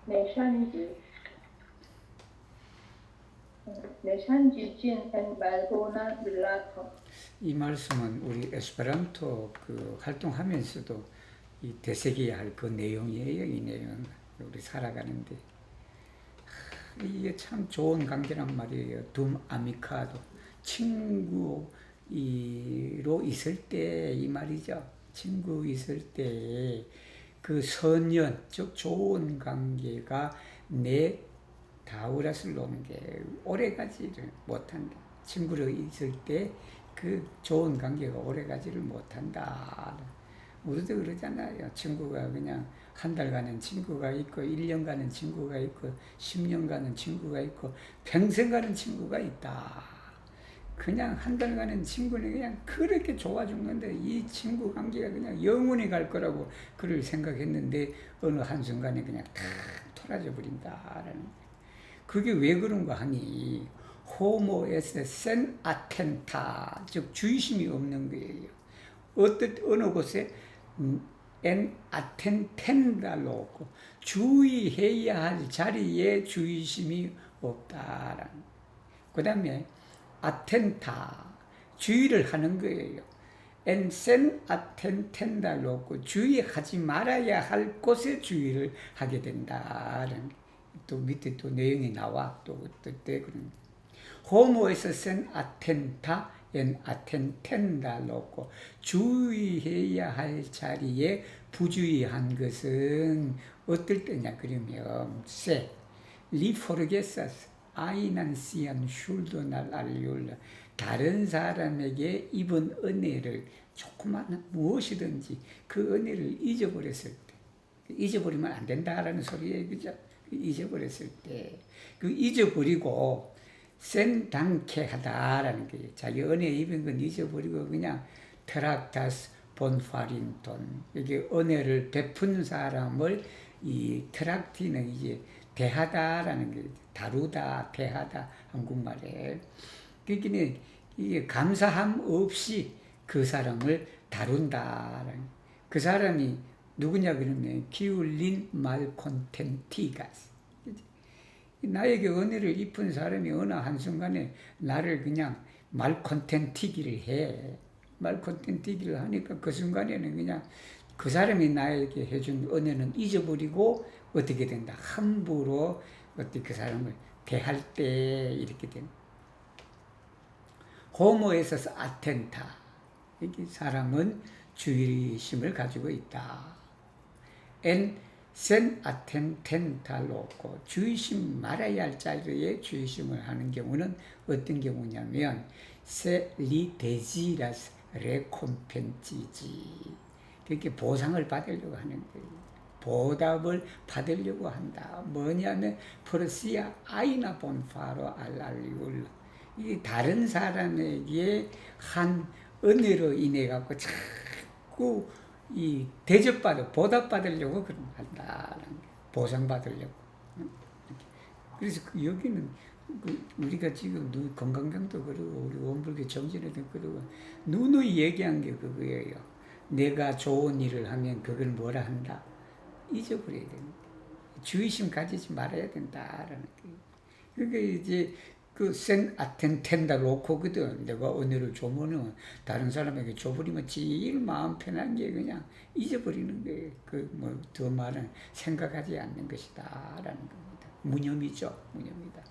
ne ŝanĝi ĝin en malbonan rilaton. 이 말씀은 우리 에스페란토 그 활동하면서도 되새겨야 할 그 내용이에요. 이 내용은 우리 살아가는데 이게 참 좋은 관계란 말이에요. 둠 아미카도 친구로 있을 때 이 말이죠. 친구 있을 때 그 선연 즉 좋은 관계가 내 다우라스를 놓는 게 오래가지를 못한다. 친구로 있을 때 그 좋은 관계가 오래가지를 못한다. 우리도 그러잖아요. 친구가 그냥 한 달 가는 친구가 있고 1년 가는 친구가 있고 10년 가는 친구가 있고 평생 가는 친구가 있다. 그냥 한 달 가는 친구는 그냥 그렇게 좋아 죽는데 이 친구 관계가 그냥 영원히 갈 거라고 그를 생각했는데 어느 한순간에 그냥 탁 토라져 버린다라는. 그게 왜 그런가 하니 호모에서 센 아텐타 즉 주의심이 없는 거예요. 어느 곳에 en attentenda로 주의해야 할 자리에 주의심이 없다라는. 그 다음에 attenta 주의를 하는 거예요. en sen attentenda로 주의하지 말아야 할 곳에 주의를 하게 된다라는. 또 밑에 또 내용이 나와 또 그때 그런. homo에서 sen attenta en attentenda로 주의해야 할 자리에 부주의한 것은 어떨 때냐 그러면 se li forgesas ainancian 슐도날 알리올라 다른 사람에게 입은 은혜를 조그마한 무엇이든지 그 은혜를 잊어버렸을 때 잊어버리면 안 된다라는 소리예요. 그죠? 잊어버렸을 때 그 잊어버리고 센당케 하다라는 거예요. 자기 은혜 입은 건 잊어버리고 그냥 트락타스 본파린톤 이게 은혜를 베푼 사람을 이 트락티는 이제 대하다라는 거예요. 다루다, 대하다 한국말에. 그러니까 이게 감사함 없이 그 사람을 다룬다라는. 그 사람이 누구냐 그러면 기울린 말콘텐티가스. 나에게 은혜를 입은 사람이 어느 한순간에 나를 그냥 말콘텐티기를 해. 말콘텐티기를 하니까 그 순간에는 그냥 그 사람이 나에게 해준 은혜는 잊어버리고 어떻게 된다. 함부로 어떻게 그 사람을 대할 때 이렇게 된다. 호모에서 아텐타. 이게 사람은 주의심을 가지고 있다. en sen attentenda로 주의심 말아야 할 자리에 주의심을 하는 경우는 어떤 경우냐면 se li desiras recompens이지. 그렇게 보상을 받으려고 하는 거예요. 보답을 받으려고 한다. 뭐냐면 프로시아 아이나 본파로 알랄리울 이 다른 사람에게 한 은혜로 인해 갖고 자꾸 이 대접받아 보답받으려고 그런 한다. 보상받으려고. 그래서 여기는 우리가 지금 건강경도 그러고 우리 원불교 정진에도 그러고 누누이 얘기한 게 그거예요. 내가 좋은 일을 하면 그걸 뭐라 한다. 잊어버려야 된다. 주의심 가지지 말아야 된다라는 거예요. 그러니까 이제 센 아텐텐다 로코거든. 내가 은혜를 줘보면 다른 사람에게 줘버리면 제일 마음 편한 게 그냥 잊어버리는 거예요. 더 말은 생각하지 않는 것이다라는 겁니다. 무념이죠. 무념이다.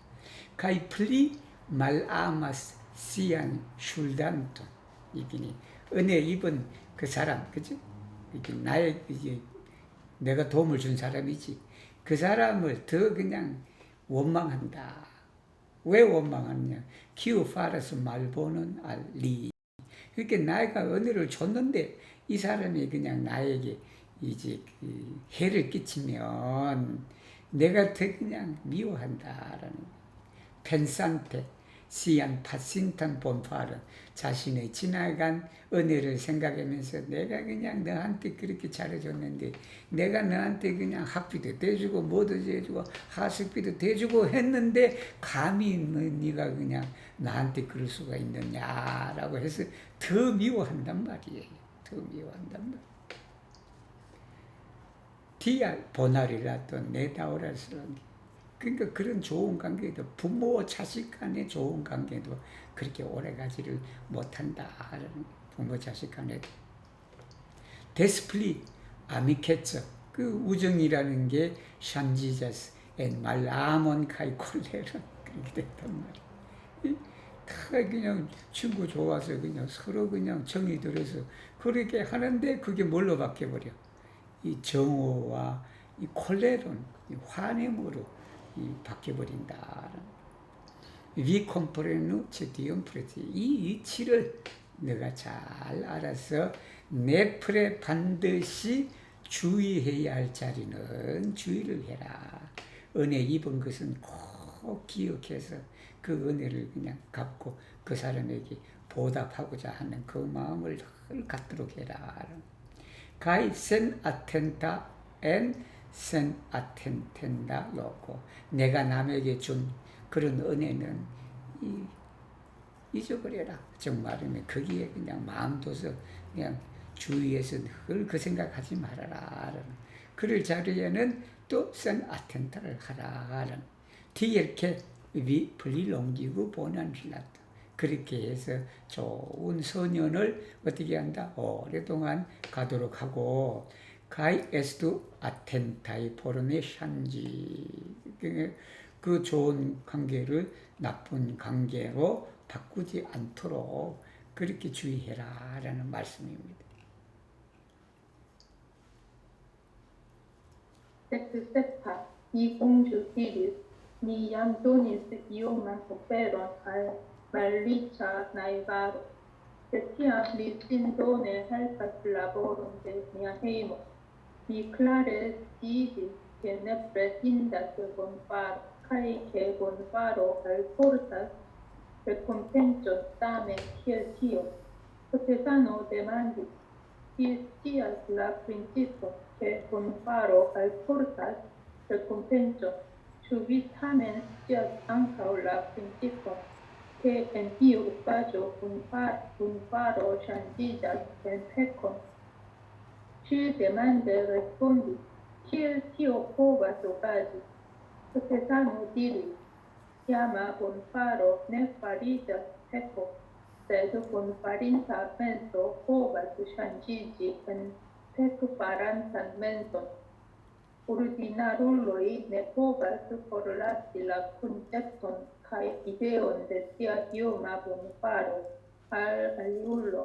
가이 플리 말아마스 시안 슐단톤 이기니 은혜 입은 그 사람, 그죠? 이게 나의 이제 내가 도움을 준 사람이지. 그 사람을 더 그냥 원망한다. 왜 원망하느냐? 기우 파라스 말보는 알리. 그러니까 내가 은혜를 줬는데 이 사람이 그냥 나에게 이제 해를 끼치면 내가 더 그냥 미워한다라는. 펜산테 시안 파신탄 본파는 자신의 지나간 은혜를 생각하면서 내가 그냥 너한테 그렇게 잘해줬는데 내가 너한테 그냥 학비도 대주고 뭐도 대주고 하숙비도 대주고 했는데 감히 네가 그냥 나한테 그럴 수가 있느냐라고 해서 더 미워한단 말이에요. 더 미워한단 말이에요. 디아 보나리라도 내다오라스런 그러니까 그런 좋은 관계도 부모 자식 간의 좋은 관계도 그렇게 오래가지를 못한다. 부모 자식 간에도 데스플리 아미케츠 그 우정이라는 게 샨지자스 엔 말라몬 카이 콜레라 그렇게 됐단 말이야. 다 그냥 친구 좋아서 그냥 서로 그냥 정이 들어서 그렇게 하는데 그게 뭘로 바뀌어버려? 이 정오와 이 콜레론, 이 화냄으로 바뀌어버린다. 위컴프레누 제디움 프레티 이 이치를 내가 잘 알아서 내 풀에 반드시 주의해야 할 자리는 주의를 해라. 은혜 입은 것은 꼭 기억해서 그 은혜를 그냥 갚고 그 사람에게 보답하고자 하는 그 마음을 늘 갖도록 해라. 가이 센 아텐타 엔 센 아텐텐다 놓고 내가 남에게 준 그런 은혜는 잊어버려라. 정말이면 거기에 그냥 마음 둬서 그냥 주위에서 늘 그 생각하지 말아라. 그럴 자리에는 또 선 아텐타를 하라. 뒤이렇게 위 분리 넘기고 보낸실라다. 그렇게 해서 좋은 소년을 어떻게 한다? 오랫동안 가도록 하고 가이 에스투 아텐타이 포르네 샨지 그 좋은 관계를 나쁜 관계로 바꾸지 않도록 그렇게 주의해라 라는 말씀입니다. 세파 이 공주 이르 ni Antonis ioman operon al mallicia naivaro, etiam li sindone helpas laborum de mia hemo, mi clare didi che ne pretindas bonfaro, cae che bonfaro alportas recompensos tamen kiel tio. Potesano demandis, si scias la principio che bonfaro alportas recompensos, ĉu vi tamen scias ankaŭ la principon, ke en iu okazo bonfaro ŝanĝiĝas en pekon? Ŝi demande respondis, kiel tio povas okazi? Potesano diris, iama bonfaro ne fariĝas peko, sed bonfarinta menso povas ŝanĝiĝi en pekfarantan menson. Ordinaruloj ne povas forlasi la koncepton kaj ideon de sia ioma bonfaro al aliulo.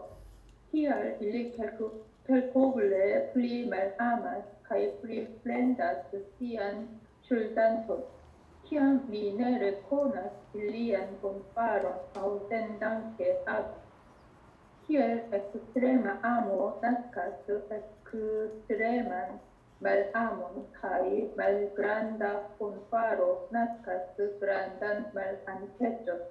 Kial ili kelkoble pli malamas kaj pli plendas sian ŝuldanton, kiam li ne rekonas ilian bonfaron aŭ sendanke agas? Kiel ekstrema amo naskas ekstreman malamon kaj malgranda bonfaro naskas grandan malamikeĉon.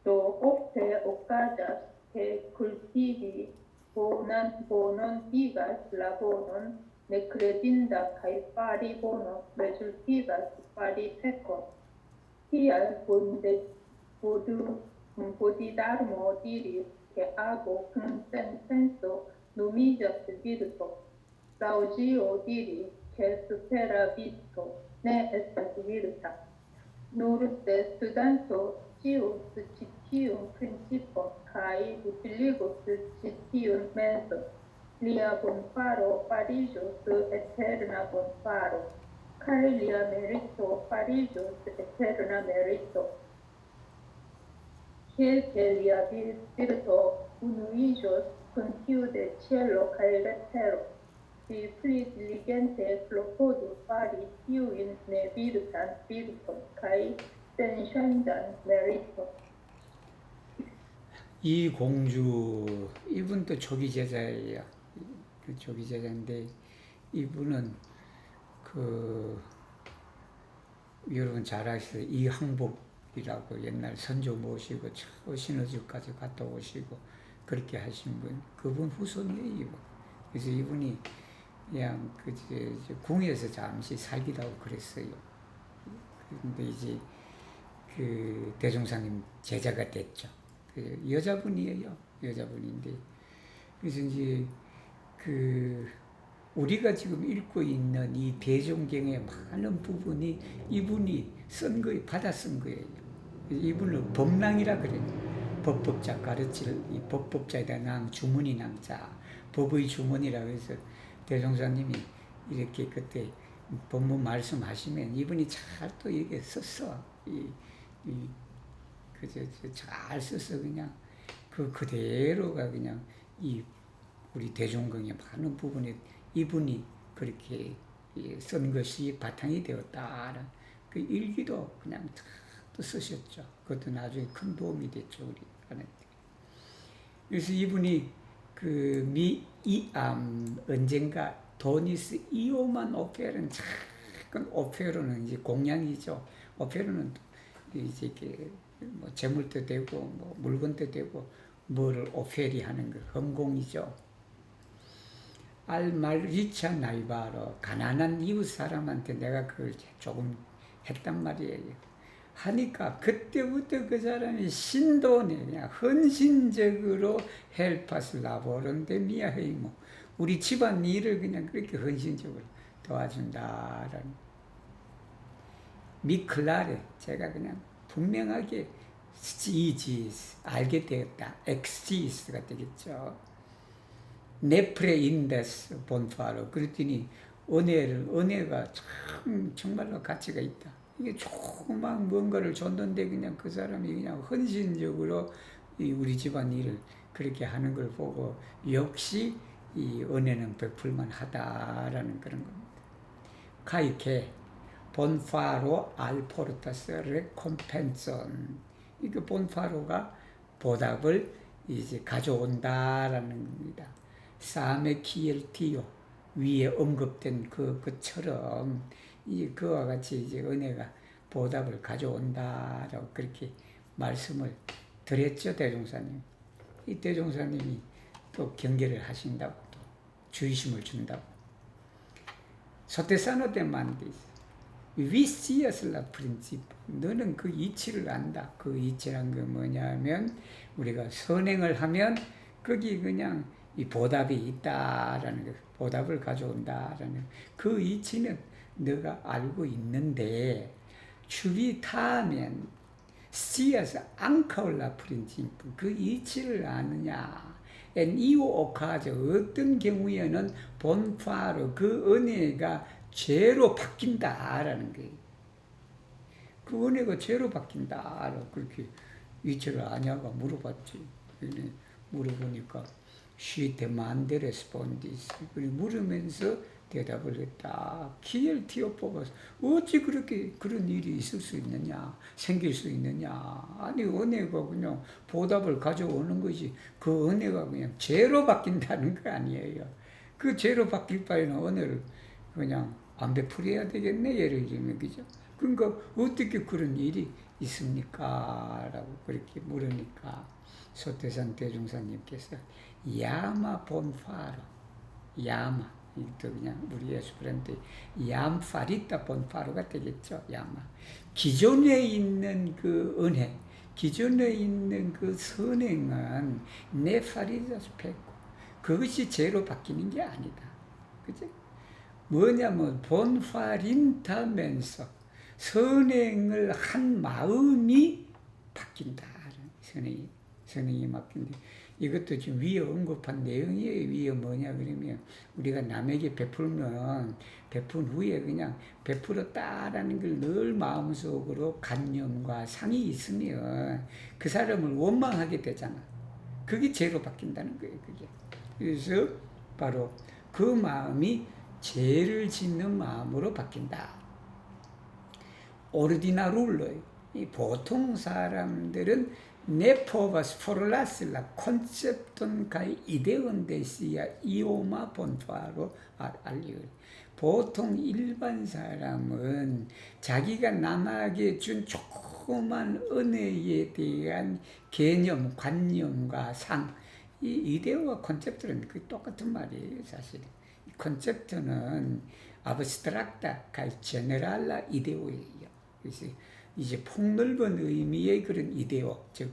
Do ofte okazas, ke kultivi bonon igas la bonon, nekredinda kaj fari bonon rezultigas fari pekon. Tial Bodhidharmo diris, ke ago kun senso nomiĝas virto. Laŭ-ĝio diris, ke supera visto ne estas virta. Nur se studanto scius ĉi tiun principon kaj utiligos ĉi tiun mezon, lia bonfaro fariĝos eterna bonfaro, kaj lia merito fariĝos eterna merito. Kiel ke lia virto unuiĝos kun tiu de ĉielo kaj letero, vi pli diligente klopodu fari tiujn nevirtan virton kaj senŝanĝan meriton. 이 공주 이분도 조기 제자예요. 조기 제자인데 이분은 여러분 잘 아시죠? 이항복이라고 옛날 선조 모시고 신의주까지 갔다 오시고 그렇게 하신 분, 그분 후손이에요. 그래서 이분이 그냥 궁에서 잠시 살기도 하고 그랬어요. 근데 이제 대종사님 제자가 됐죠. 여자분이에요. 여자분인데 그래서 이제 우리가 지금 읽고 있는 이 대종경의 많은 부분이 이분이 쓴 거예요. 받아 쓴 거예요. 이분을 법랑이라 그래요. 법법자 가르칠 이 법법자에다 낭 주문이 낭자 법의 주문이라고 해서 대종사님이 이렇게 그때 법문 말씀하시면 이분이 잘 또 이렇게 썼어. 잘 써서 그냥 그대로가 그냥 우리 대종경의 많은 부분에 이분이 그렇게 쓴 것이 바탕이 되었다. 그 일기도 그냥 또 쓰셨죠. 그것도 나중에 큰 도움이 됐죠, 우리한테. 그래서 이분이 언젠가 도니스 이오만 오페르는 작은 오페르는 이제 공양이죠. 오페르는 이제 뭐 재물도 되고 뭐 물건도 되고 뭐를 오페리 하는 거 헌공이죠. 알말리차 나이바로 가난한 이웃 사람한테 내가 그걸 조금 했단 말이에요. 하니까 그때부터 그 사람이 신도네 그냥 헌신적으로 헬파스 라보론데 미아헤이모 우리 집안 일을 그냥 그렇게 헌신적으로 도와준다라는 미클라레 제가 그냥 분명하게 스지스 알게 되었다. 엑시스가 되겠죠. 네프레인데스 본파로 그랬더니 은혜가 참 정말로 가치가 있다. 이게 조그만 뭔가를 줬는데 그냥 그 사람이 그냥 헌신적으로 우리 집안 일을 그렇게 하는 걸 보고 역시 이 은혜는 베풀만 하다라는 그런 겁니다. 카이케 본파로 알포르타스 레콤펜션 이게 본파로가 보답을 이제 가져온다라는 겁니다. 사메 키엘티요 위에 언급된 그처럼 그와 같이 이제 은혜가 보답을 가져온다라고 그렇게 말씀을 드렸죠 대종사님. 이 대종사님이 또 경계를 하신다고 또 주의심을 준다고. 소테사노 데 만디스 위시아슬라 프린시프 너는 그 이치를 안다. 그 이치란 게 뭐냐면 우리가 선행을 하면 거기 그냥 이 보답이 있다라는 거, 보답을 가져온다라는 그 이치는 너가 알고 있는데 주비타면 시아스 앙카올라 프린시프 그 이치를 아느냐? 이오 오카저 어떤 경우에는 본파로 그 은혜가 죄로 바뀐다라는 거예요. 그 은혜가 죄로 바뀐다라고 그렇게 이치를 아냐고 물어봤지. 물어보니까 시테 만데 레스폰디스 물으면서 대답을 했다. 키엘티오 뽑아서 어찌 그렇게 그런 일이 있을 수 있느냐, 생길 수 있느냐. 아니 은혜가 그냥 보답을 가져오는 것이 그 은혜가 그냥 죄로 바뀐다는 거 아니에요. 그 죄로 바뀔 바에는 은혜를 그냥 안 베풀어야 되겠네 예를 들면 그죠? 그러니까 어떻게 그런 일이 있습니까? 라고 그렇게 물으니까 소태산 대종사님께서 야마 본파로 야마 또 그냥 우리 예수 그런데 얌파리타 본파로가 되겠죠. 야마 기존에 있는 그 은혜 기존에 있는 그 선행은 네파리자스 뺐고 그것이 죄로 바뀌는 게 아니다. 그죠? 뭐냐면 본파린타면서 선행을 한 마음이 바뀐다. 선행이 바뀐다. 이것도 지금 위에 언급한 내용이에요. 위에 뭐냐 그러면 우리가 남에게 베풀면 베푼 후에 그냥 베풀었다라는 걸 늘 마음속으로 간념과 상이 있으면 그 사람을 원망하게 되잖아. 그게 죄로 바뀐다는 거예요. 그게. 그래서 바로 그 마음이 죄를 짓는 마음으로 바뀐다. 오르디나룰로 보통 사람들은 네포바스 포르라슬라 콘셉톤 가이 이데온 데시아 이오마 본파로 알리오. 보통 일반 사람은 자기가 남에게 준 조그만 은혜에 대한 개념, 관념과 상, 이 이데오와 콘셉트는 그 똑같은 말이에요, 사실. 이 콘셉트는 아브스트락타, 가이 제네랄라 이데오예요. 그래서 이제 폭넓은 의미의 그런 이데오, 즉,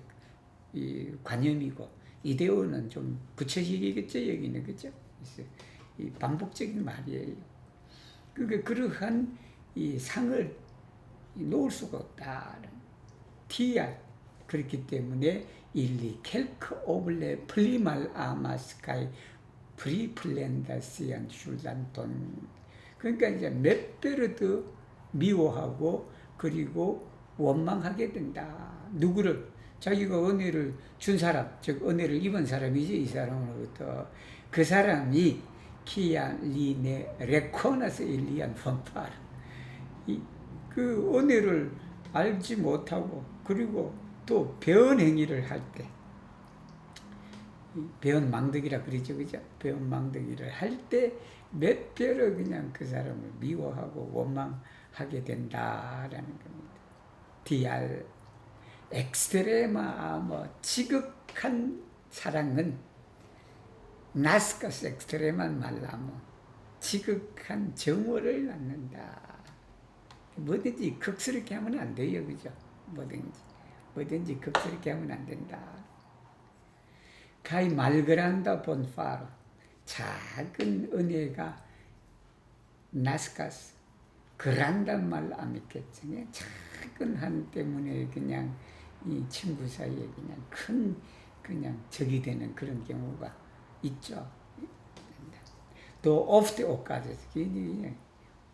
이 관념이고, 이데오는 좀 구체적이겠죠, 여기는, 그죠? 그래서 이 반복적인 말이에요. 그러니까 그러한 이 상을 놓을 수가 없다. 티아. 그렇기 때문에 일리 켈크 오블레 플리말 아마스카이 프리플렌다시안 슐란톤. 그러니까 이제 몇 배로 더 미워하고 그리고 원망하게 된다. 누구를? 자기가 은혜를 준 사람, 즉 은혜를 입은 사람이지 이 사람으로부터. 그 사람이 키야 리네 레코나스 일리안 펀파르. 그 은혜를 알지 못하고 그리고 또 배은 행위를 할 때, 배은 망덕이라 그러죠, 그죠? 배은 망덕이를 할 때 몇 배로 그냥 그 사람을 미워하고 원망하게 된다라는 겁니다. 디알 엑스트레마 지극한 사랑은 나스카스 엑스트레만 말라모 지극한 정오를 낳는다. 뭐든지 극스럽게 하면 안 돼요, 그죠? 뭐든지 급스럽게 하면 안 된다. 가히 말그란다 본 파로 작은 은혜가 나스카스 그란단 말 아미겠지. 작은 한 때문에 그냥 이 친구 사이에 그냥 적이 되는 그런 경우가 있죠. 또 ofte 오까지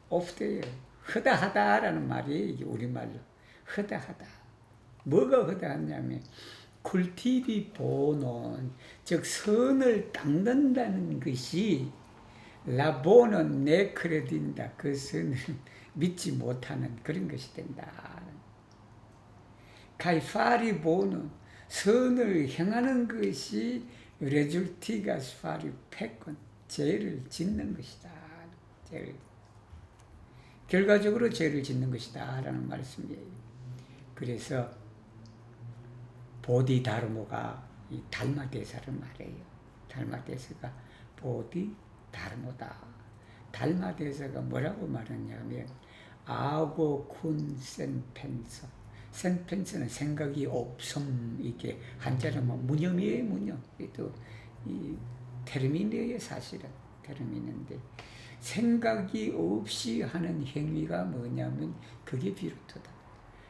ofte예요. 허다하다라는 말이 이게 우리말로 허다하다. 뭐가 허다하냐면 쿨티비 보는 즉 선을 닦는다는 것이 라보는 내 크레딘다. 그 선을 믿지 못하는 그런 것이 된다. 가이파리 보는 선을 행하는 것이 레줄티가 스파리 패권 죄를 짓는 것이다. 결과적으로 죄를 짓는 것이다 라는 말씀이에요. 그래서 보디다르모가 이 달마대사를 말해요. 달마대사가 보디다르모다. 달마대사가 뭐라고 말하냐면 아고 쿤 센펜서. 센펜서는 생각이 없음. 이게 한자로 뭐 무념이에요, 무념. 또 이 테르민이에요, 사실은. 테르민인데 생각이 없이 하는 행위가 뭐냐면 그게 비루토다.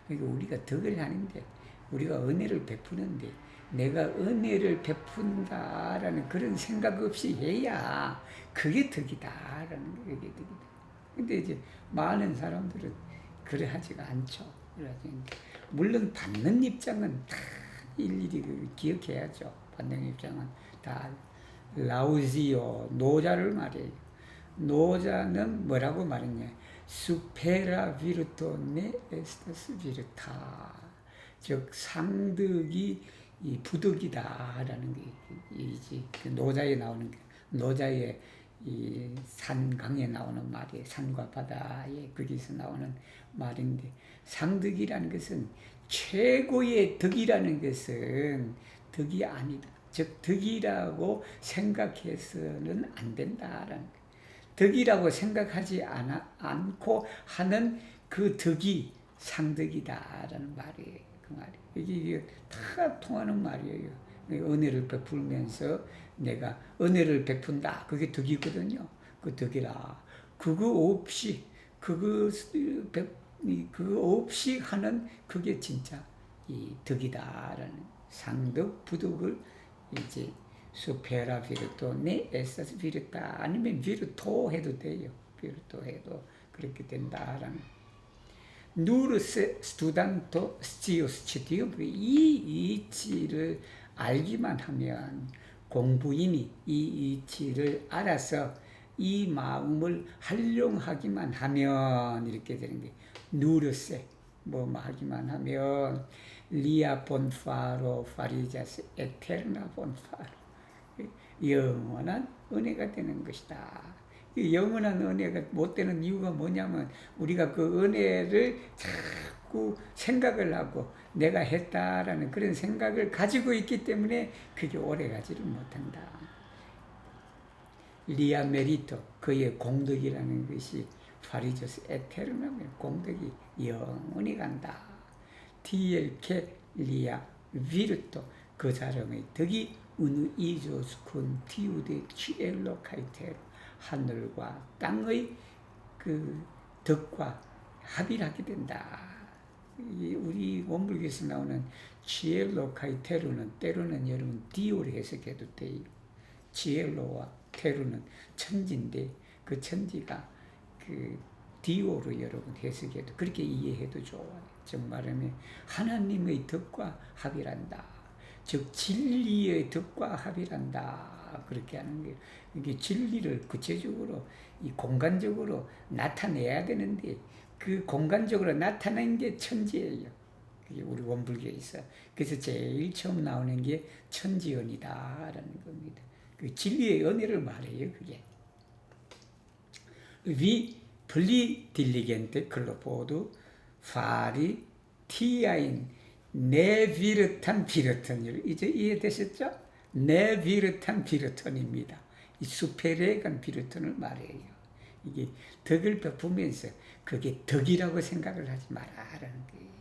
그러니까 우리가 덕을 하는데 우리가 은혜를 베푸는데 내가 은혜를 베푼다라는 그런 생각 없이 해야 그게 덕이다라는 게 그게 덕이다. 근데 이제 많은 사람들은 그래 하지가 않죠. 물론 받는 입장은 다 일일이 기억해야죠. 받는 입장은 다 라우지오 노자를 말해요. 노자는 뭐라고 말했냐? 수페라 비르토네 에스타스 비르타. 즉 상득이 이 부득이다라는 게 이지. 그 노자에 나오는 게 노자의 이 산강에 나오는 말이에요. 산과 바다에 거기서 나오는 말인데 상득이라는 것은 최고의 덕이라는 것은 덕이 아니다. 즉 덕이라고 생각해서는 안 된다라는 거. 덕이라고 생각하지 않고 하는 그 덕이 상덕이다라는 말이에요. 그 말이 이게 다 통하는 말이에요. 은혜를 베풀면서 내가 은혜를 베푼다. 그게 덕이거든요. 그 덕이라. 그거 없이 하는 그게 진짜 이 덕이다라는 상덕 부덕을 이제 수페라 비르토 네 에스타스 비르타 아니면 비르토 해도 돼요. 비르토 해도 그렇게 된다라는. 누르세 스투단토 스티오스 치티오 이 이치를 알기만 하면 공부인이 이 이치를 알아서 이 마음을 활용하기만 하면 이렇게 되는 게 누르세 뭐 하기만 하면 리아 본파로 파리자스 에테르나 본파로 영원한 은혜가 되는 것이다. 이 영원한 은혜가 못 되는 이유가 뭐냐면 우리가 그 은혜를 자꾸 생각을 하고 내가 했다라는 그런 생각을 가지고 있기 때문에 그게 오래가지를 못한다. 리아 메리토 그의 공덕이라는 것이 파리조스 에테르나면 공덕이 영원히 간다. 디엘케 리아 비르토 그 사람의 덕이 우누 이조스군 티우데 치엘로 카이테로 하늘과 땅의 그 덕과 합의를 하게 된다. 우리 원불교에서 나오는 치엘로 카이테로는 때로는 여러분 디오를 해석해도 돼요. 치엘로와 테로는 천지인데 그 천지가 그 디오로 여러분 해석해도 그렇게 이해해도 좋아요. 즉 말하면 하나님의 덕과 합의한다. 즉 진리의 덕과 합의한다. 그렇게 하는 게 이게 진리를 구체적으로 이 공간적으로 나타내야 되는데 그 공간적으로 나타낸 게 천지예요. 그게 우리 원불교에서 그래서 제일 처음 나오는 게 천지연이다라는 겁니다. 그 진리의 은혜를 말해요. 그게 위 플리 딜리겐테 클로포드 파리 티아인 내 비릇한 비릇한 이제 이해되셨죠? 내 비릇한 비릇한입니다. 이 수페레간 비릇한을 말해요. 이게 덕을 베푸면서 그게 덕이라고 생각을 하지 말아라는 거예요.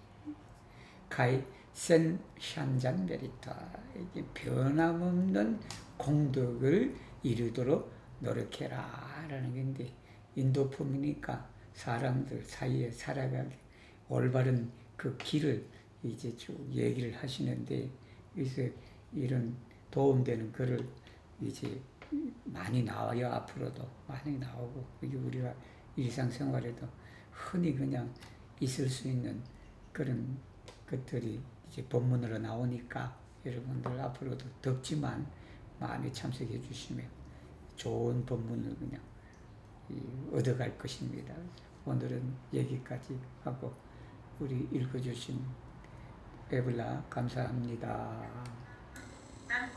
카이 센 샨잔 메리타. 이게 변함없는 공덕을 이루도록 노력해라 라는 건데, 인도품이니까 사람들 사이에 살아가기 올바른 그 길을 이제 쭉 얘기를 하시는데, 그래서 이런 도움되는 글을 이제 많이 나와요. 앞으로도 많이 나오고, 이게 우리가 일상생활에도 흔히 그냥 있을 수 있는 그런 것들이 이제 본문으로 나오니까, 여러분들 앞으로도 덥지만 많이 참석해 주시면 좋은 본문을 그냥 얻어갈 것입니다. 오늘은 여기까지 하고, 우리 읽어주신 에블라 감사합니다. 난